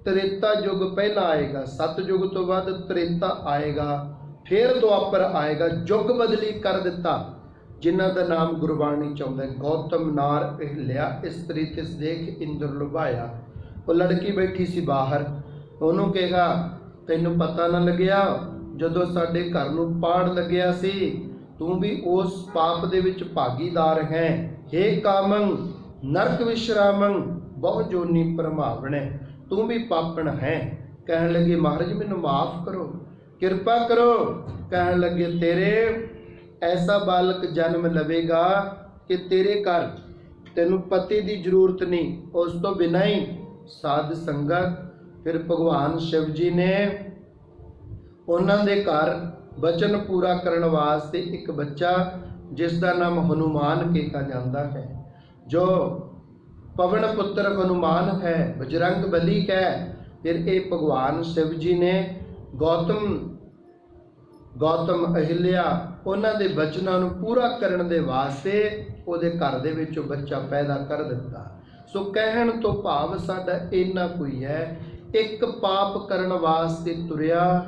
ਤ੍ਰੇਤਾ ਯੁੱਗ ਪਹਿਲਾਂ ਆਏਗਾ, ਸਤਯੁਗ ਤੋਂ ਬਾਅਦ ਤ੍ਰੇਤਾ ਆਏਗਾ, ਫਿਰ ਦੁਆਪਰ ਆਏਗਾ। ਯੁੱਗ ਬਦਲੀ ਕਰ ਦਿੱਤਾ। ਜਿਨ੍ਹਾਂ ਦਾ ਨਾਮ ਗੁਰਬਾਣੀ ਚਾਹੁੰਦਾ, ਗੌਤਮ ਨਾਰ ਇਹ ਲਿਆ ਇਸਤਰੀ ਤਿਸ ਦੇਖ ਇੰਦਰ ਲੁਭਾਇਆ। ਉਹ ਲੜਕੀ ਬੈਠੀ ਸੀ ਬਾਹਰ, ਉਹਨੂੰ ਕਿਹਾ ਤੈਨੂੰ ਪਤਾ ਨਾ ਲੱਗਿਆ ਜਦੋਂ ਸਾਡੇ ਘਰ ਨੂੰ ਪਾੜ ਲੱਗਿਆ ਸੀ, ਤੂੰ ਵੀ ਉਸ ਪਾਪ ਦੇ ਵਿੱਚ ਭਾਗੀਦਾਰ ਹੈ। ਹੇ ਕਾਮੰ ਨਰਕ ਵਿਸ਼ਰਾਮੰ ਬਹੁ ਜੋਨੀ ਭਰਮਾਵਣੈ, ਤੂੰ ਵੀ ਪਾਪਣ ਹੈ। ਕਹਿਣ ਲੱਗੇ ਮਹਾਰਾਜ ਮੈਨੂੰ ਮਾਫ ਕਰੋ, ਕਿਰਪਾ ਕਰੋ। ਕਹਿਣ ਲੱਗੇ ਤੇਰੇ ਐਸਾ ਬਾਲਕ ਜਨਮ ਲਵੇਗਾ ਕਿ ਤੇਰੇ ਘਰ ਤੈਨੂੰ ਪਤੀ ਦੀ ਜ਼ਰੂਰਤ ਨਹੀਂ, ਉਸ ਤੋਂ ਬਿਨਾਂ ਹੀ ਸਾਧ ਸੰਗਤ। ਫਿਰ ਭਗਵਾਨ ਸ਼ਿਵ ਜੀ ਨੇ ਉਹਨਾਂ ਦੇ ਘਰ ਬਚਨ ਪੂਰਾ ਕਰਨ ਵਾਸਤੇ ਇੱਕ ਬੱਚਾ ਜਿਸ ਦਾ ਨਾਮ ਹਨੂਮਾਨ ਕਿਹਾ ਜਾਂਦਾ ਹੈ, ਜੋ ਪਵਨ ਪੁੱਤਰ ਹਨੂਮਾਨ ਹੈ, ਬਜਰੰਗ ਬਲੀ ਹੈ। ਫਿਰ ਇਹ ਭਗਵਾਨ ਸ਼ਿਵ ਜੀ ਨੇ ਗੌਤਮ ਅਹਿਲਿਆ ਉਹਨਾਂ ਦੇ ਬਚਨਾਂ ਨੂੰ ਪੂਰਾ ਕਰਨ ਦੇ ਵਾਸਤੇ ਉਹਦੇ ਘਰ ਦੇ ਵਿੱਚੋਂ ਬੱਚਾ ਪੈਦਾ ਕਰ ਦਿੱਤਾ। ਸੋ ਕਹਿਣ ਤੋਂ ਭਾਵ ਸਾਡਾ ਇੰਨਾ ਕੋਈ ਹੈ, ਇੱਕ ਪਾਪ ਕਰਨ ਵਾਸਤੇ ਤੁਰਿਆ,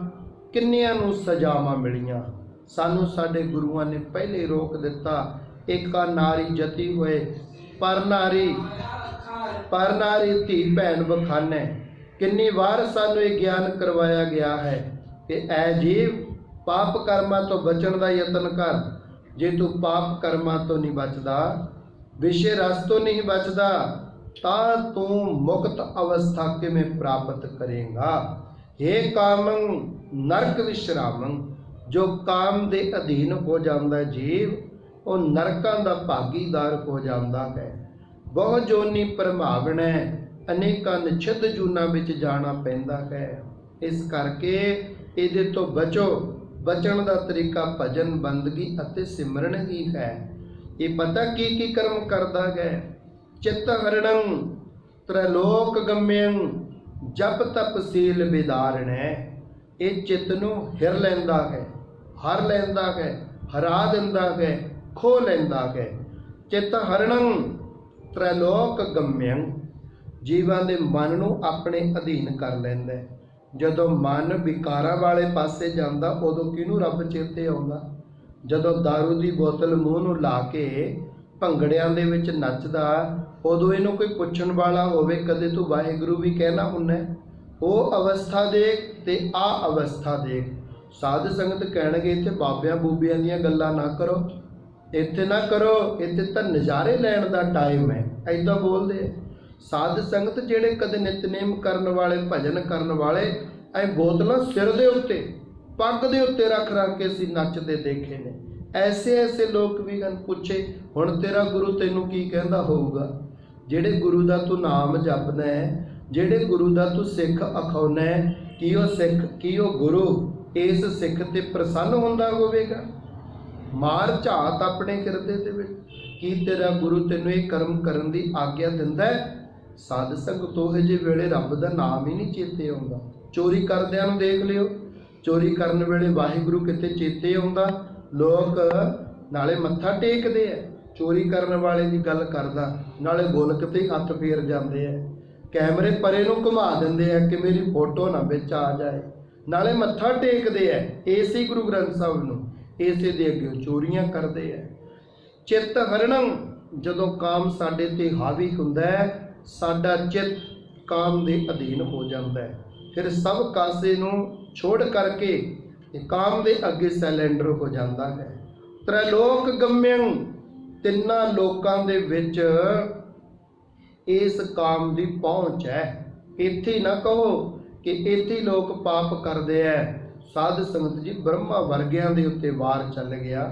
ਕਿੰਨਿਆਂ ਨੂੰ ਸਜ਼ਾਵਾਂ ਮਿਲੀਆਂ। ਸਾਨੂੰ ਸਾਡੇ ਗੁਰੂਆਂ ਨੇ ਪਹਿਲੇ ਰੋਕ ਦਿੱਤਾ। ਏਕਾ ਨਾਰੀ ਜਤੀ ਹੋਏ ਪਰ ਨਾਰੀ ਧੀ ਭੈਣ ਬਖਾਨੇ। ਕਿੰਨੀ ਵਾਰ ਸਾਨੂੰ ਇਹ ਗਿਆਨ ਕਰਵਾਇਆ ਗਿਆ ਹੈ ਕਿ ਐ ਜੀਵ ਪਾਪ ਕਰਮਾਂ ਤੋਂ ਬਚਣ ਦਾ ਯਤਨ ਕਰ। ਜੇ ਤੂੰ ਪਾਪ ਕਰਮਾਂ ਤੋਂ ਨਹੀਂ ਬਚਦਾ, ਵਿਸ਼ੇ ਰਸ ਤੋਂ ਨਹੀਂ ਬਚਦਾ, ਤਾਂ ਤੂੰ ਮੁਕਤ ਅਵਸਥਾ ਕਿਵੇਂ ਪ੍ਰਾਪਤ ਕਰੇਗਾ। हे ਕਾਮੰ ਨਰਕ ਵਿਸ਼ਰਾਮੰ, ਜੋ ਕਾਮ ਦੇ ਅਧੀਨ ਹੋ ਜਾਂਦਾ ਜੀਵ, ਉਹ ਨਰਕਾਂ ਦਾ ਭਾਗੀਦਾਰ ਹੋ ਜਾਂਦਾ ਹੈ। ਬਹੁ ਜੋਨੀ ਭਰਮਾਵਣੈ, ਅਨੇਕਾਂ ਨਿਛਿੱਧ ਜੂਨਾਂ ਵਿੱਚ ਜਾਣਾ ਪੈਂਦਾ ਹੈ। ਇਸ ਕਰਕੇ ਇਹਦੇ ਤੋਂ ਬਚੋ। ਬਚਣ ਦਾ ਤਰੀਕਾ ਭਜਨ, ਬੰਦਗੀ ਅਤੇ ਸਿਮਰਨ ਹੀ ਹੈ। ਇਹ ਪਤਾ ਕੀ ਕਰਮ ਕਰਦਾ ਹੈ। ਚਿੱਤ ਹਰਣੰ ਤ੍ਰੈਲੋਕ ਗਮਯੰ ਜਪ ਤਪ ਸੀਲ ਵਿਦਾਰਣੈ। ਇਹ ਚਿੱਤ ਨੂੰ ਹਿਰ ਲੈਂਦਾ ਹੈ, ਹਰ ਲੈਂਦਾ ਹੈ, ਹਰਾ ਦਿੰਦਾ ਹੈ, ਖੋ ਲੈਂਦਾ ਹੈ। ਚਿੱਤ ਹਰਣੰ ਤ੍ਰੈਲੋਕ ਗਮਯੰ, ਜੀਵਾਂ ਦੇ ਮਨ ਨੂੰ ਆਪਣੇ ਅਧੀਨ ਕਰ ਲੈਂਦਾ। ਜਦੋਂ ਮਨ ਵਿਕਾਰਾਂ ਵਾਲੇ ਪਾਸੇ ਜਾਂਦਾ, ਉਦੋਂ ਕਿਹਨੂੰ ਰੱਬ ਚੇਤੇ ਆਉਂਦਾ? ਜਦੋਂ ਦਾਰੂ ਦੀ ਬੋਤਲ ਮੂੰਹ ਨੂੰ ਲਾ ਕੇ ਭੰਗੜਿਆਂ ਦੇ ਵਿੱਚ ਨੱਚਦਾ, ਉਦੋਂ ਇਹਨੂੰ ਕੋਈ ਪੁੱਛਣ ਵਾਲਾ ਹੋਵੇ ਕਦੇ ਤੂੰ ਵਾਹਿਗੁਰੂ ਵੀ ਕਹਿਣਾ ਹੁੰਦਾ? ਉਹ ਅਵਸਥਾ ਦੇਖ ਤੇ ਆ ਅਵਸਥਾ ਦੇਖ। ਸਾਧ ਸੰਗਤ ਕਹਿਣਗੇ ਇੱਥੇ ਬਾਬਿਆਂ ਬੂਬਿਆਂ ਦੀਆਂ ਗੱਲਾਂ ਨਾ ਕਰੋ, ਇੱਥੇ ਨਾ ਕਰੋ, ਇੱਥੇ ਤਾਂ ਨਜ਼ਾਰੇ ਲੈਣ ਦਾ ਟਾਈਮ ਹੈ, ਐਦਾਂ ਬੋਲਦੇ। ਸਾਧ ਸੰਗਤ ਜਿਹੜੇ ਕਦੇ ਨਿਤਨੇਮ ਕਰਨ ਵਾਲੇ, ਭਜਨ ਕਰਨ ਵਾਲੇ, ਐ ਬੋਤਲਾਂ ਸਿਰ ਦੇ ਉੱਤੇ, ਪੱਗ ਦੇ ਉੱਤੇ ਰੱਖ ਕੇ ਅਸੀਂ ਨੱਚਦੇ ਦੇਖੇ ਨੇ। ਐਸੇ ਲੋਕ ਵੀ ਹਨ। ਪੁੱਛੇ ਹੁਣ ਤੇਰਾ ਗੁਰੂ ਤੈਨੂੰ ਕੀ ਕਹਿੰਦਾ ਹੋਊਗਾ? ਜਿਹੜੇ ਗੁਰੂ ਦਾ ਤੂੰ ਨਾਮ ਜਪਦਾ ਹੈ, ਜਿਹੜੇ ਗੁਰੂ ਦਾ ਤੂੰ ਸਿੱਖ ਅਖਾਉਣਾ ਹੈ, ਕੀ ਉਹ ਸਿੱਖ, ਕੀ ਉਹ ਗੁਰੂ ਇਸ ਸਿੱਖ ਤੇ ਪ੍ਰਸੰਨ ਹੁੰਦਾ ਹੋਵੇਗਾ? ਮਾਰ ਝਾਤ ਆਪਣੇ ਹਿਰਦੇ ਦੇ ਵਿੱਚ, ਕੀ ਤੇਰਾ ਗੁਰੂ ਤੈਨੂੰ ਇਹ ਕਰਮ ਕਰਨ ਦੀ ਆਗਿਆ ਦਿੰਦਾ ਹੈ? ਸਾਧ ਸੰਗਤ ਉਹ ਜਿਹੇ ਵੇਲੇ ਰੱਬ ਦਾ ਨਾਮ ਹੀ ਨਹੀਂ ਚੇਤੇ ਆਉਂਦਾ। ਚੋਰੀ ਕਰਦਿਆਂ ਨੂੰ ਦੇਖ ਲਿਓ, ਚੋਰੀ ਕਰਨ ਵੇਲੇ ਵਾਹਿਗੁਰੂ ਕਿਤੇ ਚੇਤੇ ਆਉਂਦਾ? ਲੋਕ ਨਾਲੇ ਮੱਥਾ ਟੇਕਦੇ ਆ, ਚੋਰੀ ਕਰਨ ਵਾਲੇ ਦੀ ਗੱਲ ਕਰਦਾ, ਨਾਲੇ ਗੋਲਕ ਤੇ ਹੱਥ ਫੇਰ ਜਾਂਦੇ ਆ, ਕੈਮਰੇ ਪਰੇ ਨੂੰ ਘੁਮਾ ਦਿੰਦੇ ਆ ਕਿ ਮੇਰੀ ਫੋਟੋ ਨਾ ਵਿੱਚ ਆ ਜਾਏ, ਨਾਲੇ ਮੱਥਾ ਟੇਕਦੇ ਆ ਇਸੇ ਗੁਰੂ ਗ੍ਰੰਥ ਸਾਹਿਬ ਨੂੰ, ਇਸੇ ਦੇ ਅੱਗੇ ਚੋਰੀਆਂ ਕਰਦੇ ਆ। ਚਿੱਤ ਹਰਣੰ, ਜਦੋਂ ਕਾਮ ਸਾਡੇ ਤੇ ਹਾਵੀ ਹੁੰਦਾ ਹੈ, ਸਾਡਾ ਚਿੱਤ ਕਾਮ ਦੇ ਅਧੀਨ ਹੋ ਜਾਂਦਾ ਹੈ। ਫਿਰ ਸਭ ਕਾਸੇ ਨੂੰ ਛੋੜ ਕਰਕੇ ਕਾਮ ਦੇ ਅੱਗੇ ਸੈਲੈਂਡਰ ਹੋ ਜਾਂਦਾ ਹੈ। ਤ੍ਰੈਲੋਕ ਗਮਯੰ, ਤਿੰਨਾਂ ਲੋਕਾਂ ਦੇ ਵਿੱਚ ਇਸ ਕਾਮ ਦੀ ਪਹੁੰਚ ਹੈ। ਇੱਥੇ ਨਾ ਕਹੋ कि इत्थे लोग पाप करते हैं। साध संगत जी ब्रह्मा वर्गियां दे उत्ते वार चल गया,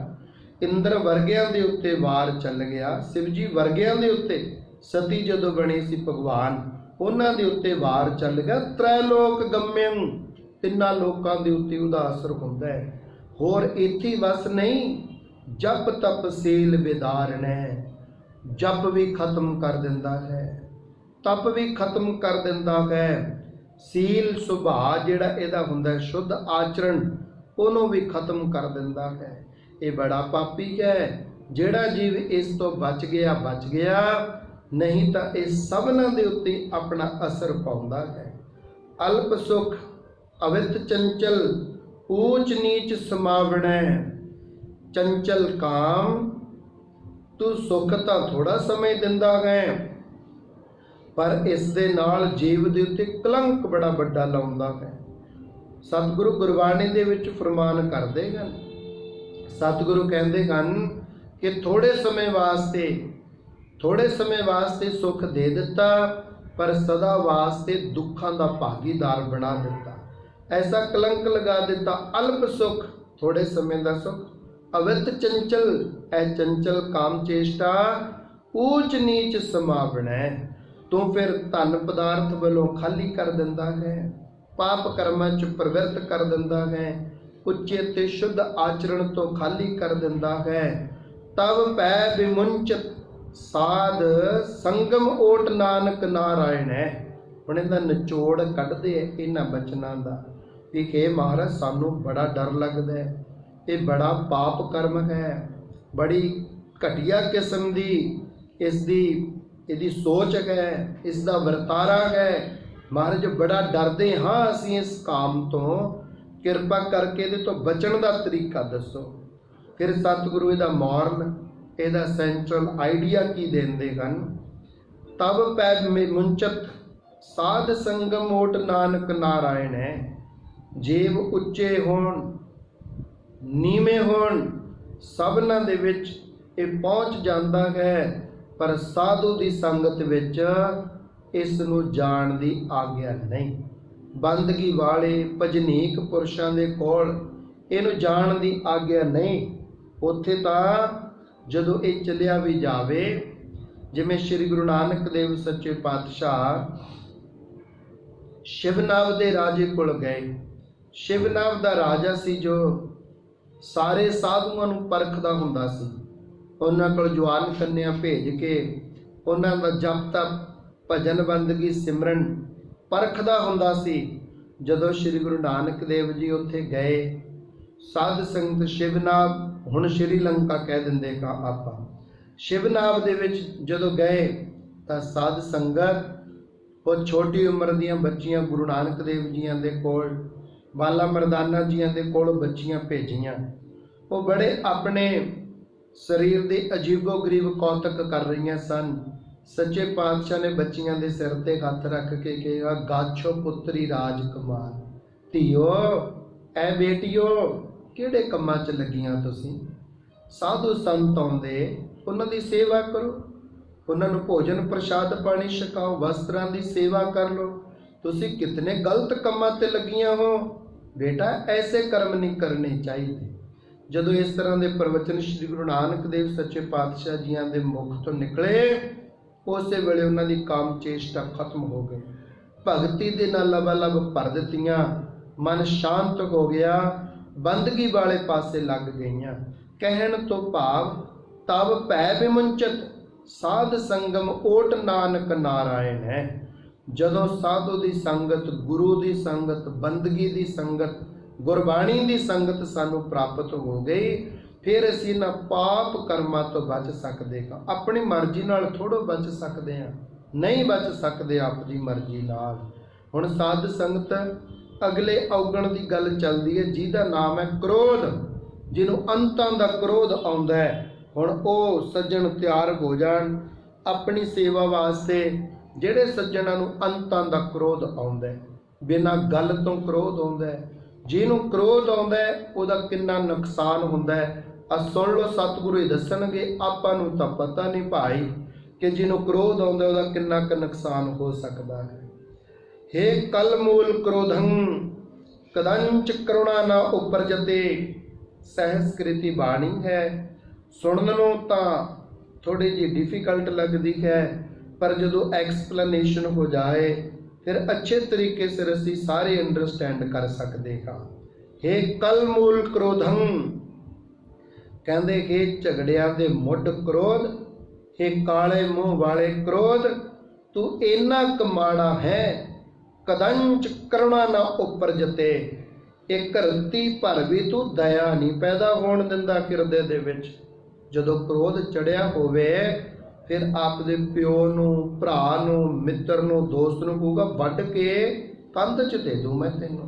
इंद्र वर्गियां दे उत्ते वार चल गया, शिव जी वर्गियां दे उत्ते सती जदों बनी सी भगवान उन्हां दे उत्ते वार चल गया। त्रैलोक गम्यम तिन्नां लोकां दे उत्ते उहदा असर हुंदा है। होर इत्थे बस नहीं, जप तप सील विदारणै, जप भी खत्म कर दिंदा है, तप भी खत्म कर दिंदा है, सील सुभाਅ जिहड़ा इहदा हुंदा है शुद्ध आचरण ਉਹਨੂੰ भी खत्म कर दिंदा है। ये बड़ा पापी है जिहड़ा जीव इस तो बच गया, नहीं तो इस सबना दे उत्ते अपना असर पाउंदा है। अल्प सुख अवित चंचल ऊच नीच समावणै, चंचल काम तू सुख तो थोड़ा समय दिंदा है पर इस दे नाल जीव दे उत्ते कलंक बड़ा वड्डा लाउंदा है। सतगुरु गुरबाणी दे विच फरमान करदे हन, सतगुरु कहंदे हन कि थोड़े समय वास्ते सुख दे दिता पर सदा वास्ते दुखां दा भागीदार बना दिता। ऐसा कलंक लगा दिता। अल्प सुख थोड़े समय दा सुख, अवित चंचल ऐ चंचल काम चेष्टा, ऊच नीच समावणै तू फिर धन पदार्थ वालों खाली कर दिंदा है, पाप कर्मां च प्रवृत्त कर दिंदा है, उच्चे ते शुद्ध आचरण तो खाली कर दिंदा है। तब पै विमुंचत साध संगम ओट नानक नारायण है। हुण इहदा निचोड़ कढदे इन्हां बचनां दा कि हे महाराज सानू बड़ा डर लगदा है, ये बड़ा पाप कर्म है, बड़ी घटिया किस्म दी इसदी सोच है, इसका वरतारा है। महाराज बड़ा डरदे हाँ असीं इस काम तो, किरपा करके इहदे तो बचण दा तरीका दसो। फिर सतगुरु इहदा मॉरल इहदा सेंट्रल आइडिया की देंदे हन। तब पै मुंचत साध संगम ओट नानक नारायण है। जीव उच्चे होण नीवें होण सबना दे विच इह पहुँच जांदा है, पर साधु दी संगत विच इस नूं जाण दी आग्या नहीं। बंदगी वाले भजनीक पुरुषां दे कोल इहनूं जाण दी आग्या नहीं। उत्थे तां जदों इह चलिया भी जावे, जिवें श्री गुरु नानक देव सच्चे पातशाह शिवनाव दे राजे कोल गए। शिवनाव दा राजा सी जो सारे साधुआं नूं परखदा हुंदा सी। उन्हां कोल जवान कन्या भेज के उन्हां दा जप तप भजन बंदगी सिमरन परखदा हुंदा सी। जदों श्री गुरु नानक देव जी उत्थे गए, साध संगत शिवनाव, हुण श्रीलंका कह दिंदे का आपां, शिवनाव दे विच जदों गए तां साध संगत वो छोटी उम्र दीआं बच्चियां गुरु नानक देव जियां दे कोल, बाला मरदाना जियां दे कोल बच्चियां भेजियां। वो बड़े अपने शरीर दे अजीबो गरीब कौतक कर रही सन। सच्चे पातशाह ने बच्चियां दे सिर ते हथ रख के कहा, गाछो पुत्री राजकुमार, धीओ ऐ बेटियो किहड़े कम्मां च लगियां तुसीं? साधु संत आउंदे उन्हां दी सेवा करो, उन्हां नूं भोजन प्रसाद पानी छकाओ, वस्त्रां दी सेवा कर लो। तुसीं कितने गलत कम्मां ते लगियां हो बेटा, ऐसे कर्म नहीं करने चाहिए। जदों इस तरह के प्रवचन श्री गुरु नानक देव सच्चे पातशाह जियां दे मुख तो निकले, उस वेले उन्हां दी काम चेष्टा खत्म हो गई। भगती दे नाल लबालब भर दित्तियां, मन शांत हो गया, बंदगी वाले पासे लग गईयां। कहण तो भाव तब पै विमुंचत साध संगम ओट नानक नारायण है। जदों साधु दी संगत, गुरु दी संगत, बंदगी दी संगत, गुरबाणी दी संगत सानू प्राप्त हो गई, फिर असीं ना पाप कर्मां तो बच सकते हां। अपनी मर्जी नाल थोड़ो बच सकते हैं, नहीं बच सकते आपकी मर्जी नाल। हुण साध संगत अगले औगण की गल चलती है जिहदा नाम है क्रोध, जिन्हों अंतां दा क्रोध आउंदा है। हुण ओह सज्जण तैयार हो जाण अपनी सेवा वास्ते। जिहड़े सज्जणां नूं अंतां दा क्रोध आउंदा है, बिना गल तो क्रोध आउंदा है, जिन्हों क्रोध आउंदा है उहदा किन्ना नुकसान हुंदा है। सुन लो सतगुरु ही दसणगे, आपां नूं तां पता नहीं भाई कि जिन्हों क्रोध आउंदा उहदा किन्ना क नुकसान हो सकदा है। हे कल मूल क्रोधं कदंच करुणा न उपरजते। सहस्कृति बाणी है, सुनन नूं तां थोड़ी जी डिफिकल्ट लगती है, पर जो एक्सप्लेनेशन हो जाए फिर अच्छे तरीके से असीं सारे अंडरस्टैंड कर सकते हाँ। हे कल मूल क्रोधं, कहते हे झगड़िया दे मुੱਢ क्रोध, हे काले मुँह वाले क्रोध, तू इन्ना कमाड़ा है। कदंच करुणा ना उपरजते, एक रत्ती भर भी तू दया नहीं पैदा होण दिंदा हिरदे दे विच। जदों क्रोध चढ़िया होवे फिर आपदे प्यो नूं, भरा नूं, मित्र नूं, दोस्त नूं कहूगा वढ के कंध च दे दूं मैं तैनूं,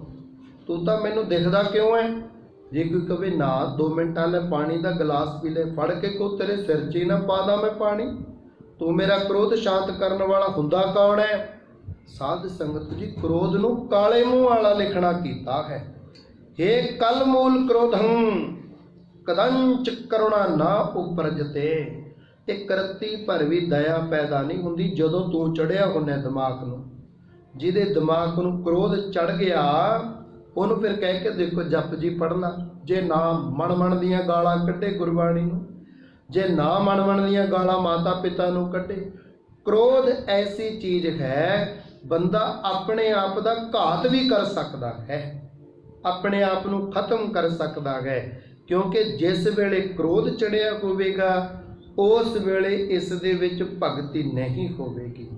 तू तां मैनूं दिखदा क्यों है। जे कोई कहे ना 2 मिनटां ले पानी दा गिलास पी ले, फड़ के को तेरे सिर च ही ना पा दा मैं पानी। तू मेरा क्रोध शांत करन वाला हुंदा कौन है। साध संगत जी क्रोध नूं काले मूँह वाला लिखना कीता है। हे कल मूल क्रोधं कदंच करुणा ना उपरजते, एक रत्ती भर भी दया पैदा नहीं हुंदी जदों तू चढ़िया हुन्ने दिमाग नूं। जिहदे दिमाग नूं क्रोध चढ़ गया उहनूं फिर कह के देखो जप जी पढ़ ला, जे ना मन मन दियां गालां कड्ढे गुरबाणी नूं, जे ना मन मन दियां गालां माता पिता नूं कड्ढे। क्रोध ऐसी चीज है बंदा अपने आप दा घात भी कर सकता है, अपने आप नूं खत्म कर सकता है, क्योंकि जिस वेले क्रोध चढ़िया होवेगा उस वेले इस दे विच भगति नहीं होवेगी,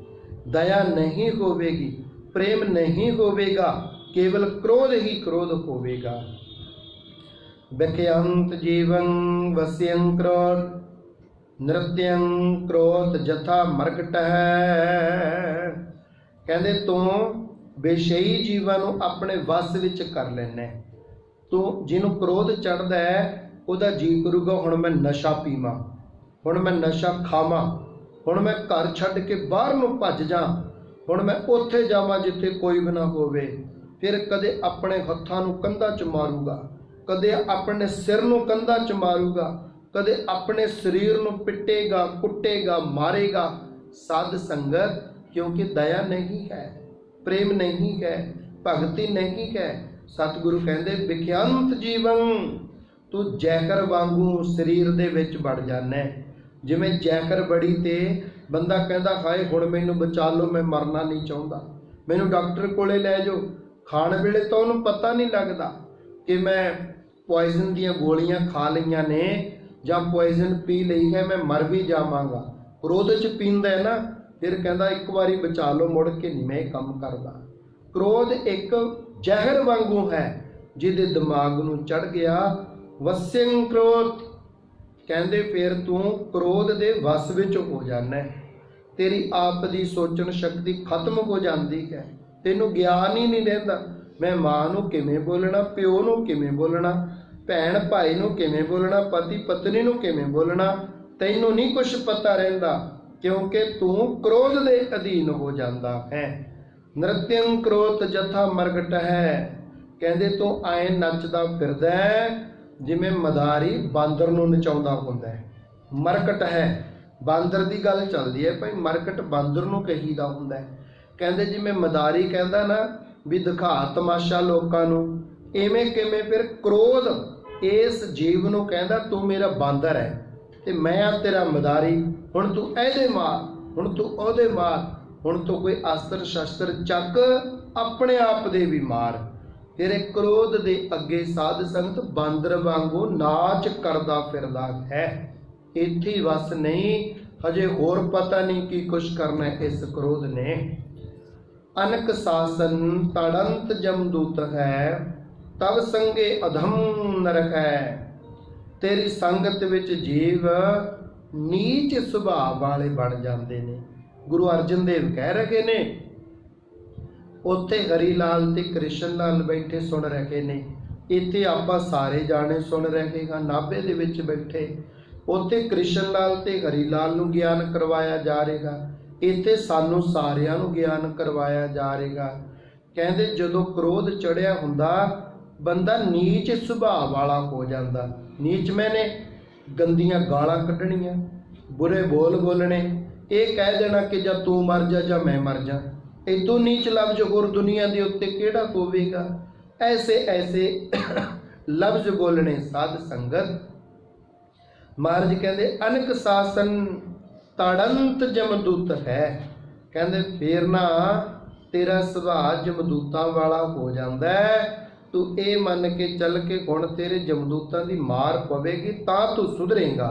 दया नहीं होवेगी, प्रेम नहीं होवेगा, केवल क्रोध ही क्रोध होवेगा। विख्यांत जीवं वस्यं क्रोध, नृत्यं क्रोध जथा मरकट है। कहते तू बेशई जीवन नूं अपने वस विच कर लैना। तू जिन्हों क्रोध चढ़दा है उहदा जी करूगा हुण मैं नशा पीवां, हुण मैं नशा खावां, हुण मैं घर छड्ड के बाहर नूं भज जा, हुण मैं उत्थे जावां जिथे कोई भी ना होवे। फिर कदे अपने हत्थां नूं कंधां च मारूगा, कदे अपने सिर नूं कंधां च मारूगा, कदे अपने शरीर नूं पिटेगा, कुटेगा, मारेगा। साध संगत क्योंकि दया नहीं है, प्रेम नहीं है, भगति नहीं है। सतगुरु कहते विख्यांत जीवन, तू जैकर वांगू शरीर दे विच वड़ जाना। जिवें जैकर बड़ी ते बंदा कहता हाय हुण मैनूं बचा लो, मैं मरना नहीं चाहता, मैनूं डॉक्टर कोले लै जाओ। खाण वेले तो उहनूं पता नहीं लगता कि मैं पॉइजन दीयां गोलियां खा लईआं ने जां पॉइजन पी लई है, मैं मर भी जावांगा। क्रोध च पींदा है ना, फिर कहता एक बारी बचा लो, मुड़ के नहीं मैं काम करदा। क्रोध एक जहर वांगू है, जिहदे दिमाग नूं चढ़ गया वस्यं क्रोध, कहंदे फिर तू क्रोध दे वस विच हो जाना। तेरी आप दी सोचण शक्ति खत्म हो जाती है, तैनूं ज्ञान ही नहीं रहिंदा। मैं मां नूं किवें बोलना, प्यो नूं किवें बोलना, भैण भाई नूं किवें बोलना, पति पत्नी नूं किवें बोलना, तैनूं नहीं कुछ पता रहिंदा, क्योंकि तू क्रोध दे अधीन हो जाता है। नृत्यं क्रोध जथा मरगट है, कहंदे तू आए नचदा फिरदा है जिवें मदारी बांदर नूं नचाउंदा हुंदा है। मरकट है बांदर दी गल चलदी है भाई, मरकट बांदर नूं कहीदा हुंदा है। कहंदे जिवें मदारी कहंदा ना भी दिखा तमाशा लोकां नूं, इवें किवें फिर क्रोध इस जीव नूं कहंदा तू मेरा बांदर है ते मैं आ तेरा मदारी, हुण तू ऐदे मार, हुण तू ओहदे मार, हुण तू कोई अस्त्र शस्त्र चक अपने आप दे भी मार। फिर क्रोध दे अगे साध संगत बांदर वांगू नाच करदा फिरदा है। इत्थे वस नहीं, हजे होर पता नहीं की कुछ करना है इस क्रोध ने। अनक शासन तड़ंत जमदूत है, तब संगे अधम नरक है। तेरी संगत विच जीव नीच सुभाव वाले बन जाते ने। गुरु अर्जन देव कह रहे ने, उत्थे हरी लाल ते कृष्ण लाल बैठे सुन रहे ने, इत्थे आपां सारे जाने सुन रहे हां नाभे दे विच बैठे। उत्थे कृष्ण लाल ते हरी लाल नूं ज्ञान करवाया जा रहेगा, इत्थे सानू सारियां नूं ज्ञान करवाया जा रहेगा। कहंदे जदों क्रोध चढ़िया हुंदा बंदा नीच सुभाव वाला हो जाता। नीच मैंने गंदियां गालां कढ़नियां, बुरे बोल बोलने, ये कह देना कि जा तू मर जा मैं मर जा, ਇਦੋਂ ਨੀਚ ਲਫ਼ਜ਼ ਹੋਰ ਦੁਨੀਆ ਦੇ ਉੱਤੇ ਕਿਹੜਾ ਹੋਵੇਗਾ। ਐਸੇ ਐਸੇ ਲਫ਼ਜ਼ ਬੋਲਣੇ ਸਾਧ ਸੰਗਤ। ਮਹਾਰਾਜ ਕਹਿੰਦੇ ਅਨਕ ਸਾਸਨ ਤੜੰਤ ਜਮਦੂਤ ਹੈ। ਕਹਿੰਦੇ ਫੇਰ ਨਾ ਤੇਰਾ ਸੁਭਾਅ ਜਮਦੂਤਾਂ ਵਾਲਾ ਹੋ ਜਾਂਦਾ ਹੈ। ਤੂੰ ਇਹ ਮੰਨ ਕੇ ਚੱਲ ਕੇ ਹੁਣ ਤੇਰੇ ਜਮਦੂਤਾਂ ਦੀ ਮਾਰ ਪਵੇਗੀ ਤਾਂ ਤੂੰ ਸੁਧਰੇਗਾ।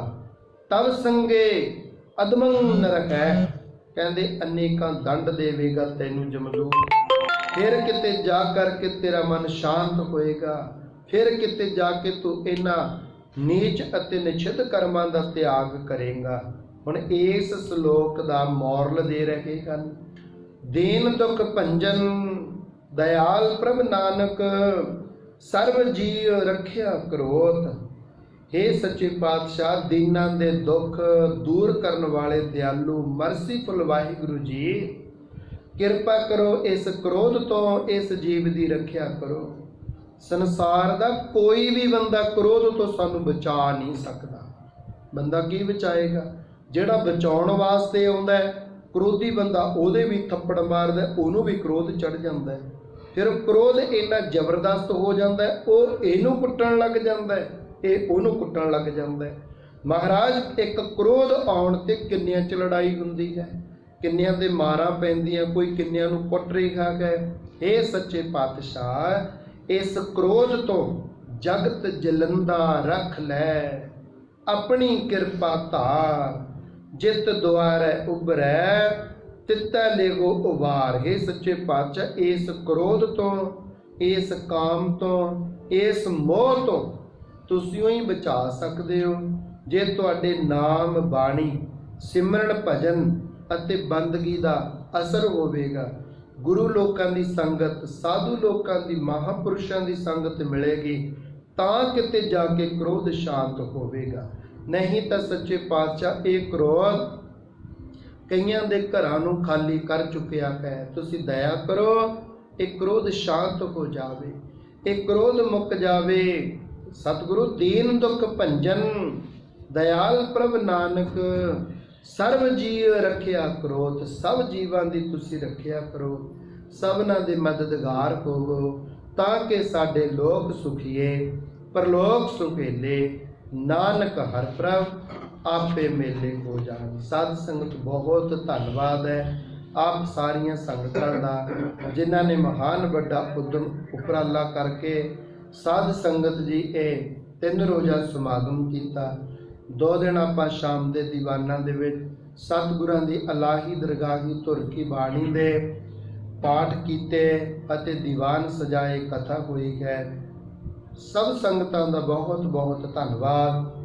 ਤਬ ਸੰਗੇ ਅਦਮੰ ਨਰਕ ਹੈ। ਕਹਿੰਦੇ ਅਨੇਕਾਂ ਦੰਡ ਦੇਵੇਗਾ ਤੈਨੂੰ ਜਮਦੂਤ। ਫਿਰ ਕਿਤੇ ਜਾ ਕਰਕੇ ਤੇਰਾ ਮਨ ਸ਼ਾਂਤ ਹੋਏਗਾ। ਫਿਰ ਕਿਤੇ ਜਾ ਕੇ ਤੂੰ ਇਹਨਾਂ ਨੀਚ ਅਤੇ ਨਿਸ਼ਚਿਤ ਕਰਮਾਂ ਦਾ ਤਿਆਗ ਕਰੇਗਾ। ਹੁਣ ਇਸ ਸ਼ਲੋਕ ਦਾ ਮੋਰਲ ਦੇ ਰਹੇ ਹਨ। ਦੀਨ ਦੁਖ ਭੰਜਨ ਦਇਆਲ ਪ੍ਰਭ ਨਾਨਕ ਸਰਬ ਜੀਵ ਰੱਖਿਆ ਕਰੋਤ। हे ਸੱਚੇ ਪਾਤਸ਼ਾਹ, ਦੀਨਾਂ ਦੇ ਦੁੱਖ ਦੂਰ ਕਰਨ ਵਾਲੇ ਦਿਆਲੂ ਮਰਸੀਫੁਲ ਵਾਹਿਗੁਰੂ ਜੀ, ਕਿਰਪਾ ਕਰੋ ਇਸ ਕ੍ਰੋਧ ਤੋਂ ਇਸ ਜੀਵ ਦੀ ਰੱਖਿਆ ਕਰੋ। ਸੰਸਾਰ ਦਾ ਕੋਈ ਵੀ ਬੰਦਾ ਕ੍ਰੋਧ ਤੋਂ ਸਾਨੂੰ ਬਚਾ ਨਹੀਂ ਸਕਦਾ। ਬੰਦਾ ਕੀ ਬਚਾਏਗਾ? ਜਿਹੜਾ ਬਚਾਉਣ ਵਾਸਤੇ ਆਉਂਦਾ ਹੈ, ਕ੍ਰੋਧੀ ਬੰਦਾ ਉਹਦੇ ਵੀ ਥੱਪੜ ਮਾਰਦਾ, ਉਹਨੂੰ ਵੀ ਕ੍ਰੋਧ ਚੜ ਜਾਂਦਾ ਹੈ। ਫਿਰ ਕ੍ਰੋਧ ਇੰਨਾ ਜ਼ਬਰਦਸਤ ਹੋ ਜਾਂਦਾ ਹੈ, ਉਹ ਇਹਨੂੰ ਕੁੱਟਣ ਲੱਗ ਜਾਂਦਾ ਹੈ, ਇਹ ਉਹਨੂੰ ਕੁੱਟਣ ਲੱਗ ਜਾਂਦਾ ਹੈ। ਮਹਾਰਾਜ, ਇੱਕ ਕ੍ਰੋਧ ਆਉਣ ਤੇ ਕਿੰਨਿਆਂ 'ਚ ਲੜਾਈ ਹੁੰਦੀ ਹੈ, ਕਿੰਨਿਆਂ ਦੇ ਮਾਰਾਂ ਪੈਂਦੀਆਂ, ਕੋਈ ਕਿੰਨਿਆਂ ਨੂੰ ਕੁੱਟ ਰਿਹਾ ਹੈ। ਇਹ ਸੱਚੇ ਪਾਤਸ਼ਾਹ, ਇਸ ਕ੍ਰੋਧ ਤੋਂ ਜਗਤ ਜਲੰਦਾ ਰੱਖ ਲੈ। ਆਪਣੀ ਕਿਰਪਾ ਧਾਰ, ਜਿਤ ਦੁਆਰੈ ਉਭਰੈ ਤਿੱਤੈ ਲੇਗੋ ਉਵਾਰ। ਹੈ ਸੱਚੇ ਪਾਤਸ਼ਾਹ, ਇਸ ਕ੍ਰੋਧ ਤੋਂ, ਇਸ ਕਾਮ ਤੋਂ, ਇਸ ਮੋਹ ਤੋਂ ਤੁਸੀਂ ਹੀ ਬਚਾ ਸਕਦੇ ਹੋ ਜੇ ਤੁਹਾਡੇ ਨਾਮ, ਬਾਣੀ, ਸਿਮਰਨ, ਭਜਨ ਅਤੇ ਬੰਦਗੀ ਦਾ ਅਸਰ ਹੋਵੇਗਾ। ਗੁਰੂ ਲੋਕਾਂ ਦੀ ਸੰਗਤ, ਸਾਧੂ ਲੋਕਾਂ ਦੀ, ਮਹਾਂਪੁਰਸ਼ਾਂ ਦੀ ਸੰਗਤ ਮਿਲੇਗੀ ਤਾਂ ਕਿਤੇ ਜਾ ਕੇ ਕ੍ਰੋਧ ਸ਼ਾਂਤ ਹੋਵੇਗਾ। ਨਹੀਂ ਤਾਂ ਸੱਚੇ ਪਾਤਸ਼ਾਹ, ਇਹ ਕ੍ਰੋਧ ਕਈਆਂ ਦੇ ਘਰਾਂ ਨੂੰ ਖਾਲੀ ਕਰ ਚੁੱਕਿਆ ਹੈ। ਤੁਸੀਂ ਦਇਆ ਕਰੋ, ਇਹ ਕ੍ਰੋਧ ਸ਼ਾਂਤ ਹੋ ਜਾਵੇ, ਇਹ ਕ੍ਰੋਧ ਮੁੱਕ ਜਾਵੇ। ਸਤਿਗੁਰੂ, ਦੀਨ ਦੁਖ ਭੰਜਨ ਦਇਆਲ ਪ੍ਰਭ ਨਾਨਕ ਸਰਬ ਜੀਵ ਰੱਖਿਆ ਕਰੋਤ। ਸਭ ਜੀਵਾਂ ਦੀ ਤੁਸੀਂ ਰੱਖਿਆ ਕਰੋ, ਸਭਨਾਂ ਦੇ ਮਦਦਗਾਰ ਹੋਵੋ ਤਾਂ ਕਿ ਸਾਡੇ ਲੋਕ ਸੁਖੀਏ ਪਰਲੋਕ ਸੁਖੇਲੇ। ਨਾਨਕ ਹਰਿ ਪ੍ਰਭ ਆਪੇ ਮੇਲੇ ਹੋ ਜਾਣ। ਸਾਧ ਸੰਗਤ, ਬਹੁਤ ਧੰਨਵਾਦ ਹੈ ਆਪ ਸਾਰੀਆਂ ਸੰਗਤਾਂ ਦਾ, ਜਿਨ੍ਹਾਂ ਨੇ ਮਹਾਨ ਵੱਡਾ ਉਦਮ ਉਪਰਾਲਾ ਕਰਕੇ ਸਾਧ ਸੰਗਤ ਜੀ ਇਹ 3 ਰੋਜ਼ਾ ਸਮਾਗਮ ਕੀਤਾ। 2 ਦਿਨ ਆਪਾਂ ਸ਼ਾਮ ਦੇ ਦੀਵਾਨਾਂ ਦੇ ਵਿੱਚ ਸਤਿਗੁਰਾਂ ਦੀ ਅਲਾਹੀ ਦਰਗਾਹੀ ਧੁਰ ਕੀ ਬਾਣੀ ਦੇ ਪਾਠ ਕੀਤੇ ਅਤੇ ਦੀਵਾਨ ਸਜਾਏ, ਕਥਾ ਹੋਈ ਹੈ। ਸਭ ਸੰਗਤਾਂ ਦਾ ਬਹੁਤ ਬਹੁਤ ਧੰਨਵਾਦ।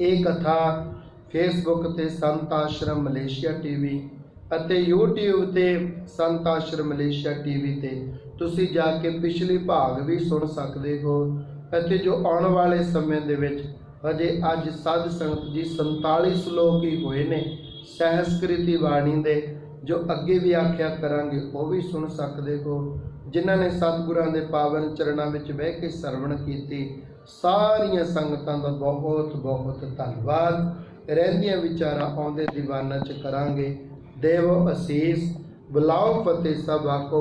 ਇਹ ਕਥਾ ਫੇਸਬੁੱਕ ਤੇ ਸੰਤ ਆਸ਼ਰਮ ਮਲੇਸ਼ੀਆ ਟੀਵੀ ਅਤੇ YouTube ਤੇ ਸੰਤ ਆਸ਼ਰਮ ਮਲੇਸ਼ੀਆ ਟੀਵੀ ਤੇ ਤੁਸੀਂ ਜਾ ਕੇ ਪਿਛਲੇ ਭਾਗ ਵੀ ਸੁਣ ਸਕਦੇ ਹੋ। ਅਤੇ ਜੋ ਆਉਣ ਵਾਲੇ ਸਮੇਂ ਦੇ ਵਿੱਚ ਅਜੇ ਅੱਜ ਸਾਧ ਸੰਗਤ ਜੀ 47 ਸ਼ਲੋਕ ਹੀ ਹੋਏ ਨੇ ਸਹਿਸਕ੍ਰਿਤੀ ਬਾਣੀ ਦੇ, ਜੋ ਅੱਗੇ ਵੀ ਆਖਿਆ ਕਰਾਂਗੇ ਉਹ ਵੀ ਸੁਣ ਸਕਦੇ ਹੋ। ਜਿਨ੍ਹਾਂ ਨੇ ਸਤਿਗੁਰਾਂ ਦੇ ਪਾਵਨ ਚਰਨਾਂ ਵਿੱਚ ਬਹਿ ਕੇ ਸਰਵਣ ਕੀਤੀ, ਸਾਰੀਆਂ ਸੰਗਤਾਂ ਦਾ ਬਹੁਤ ਬਹੁਤ ਧੰਨਵਾਦ। ਰਹਿੰਦੀਆਂ ਵਿਚਾਰਾਂ ਆਉਂਦੇ ਦੀਵਾਨਾਂ 'ਚ ਕਰਾਂਗੇ। ਦੇਵੋ ਅਸੀਸ, ਬੁਲਾਓ ਫਤਿਹ, ਸਭ ਆਖੋ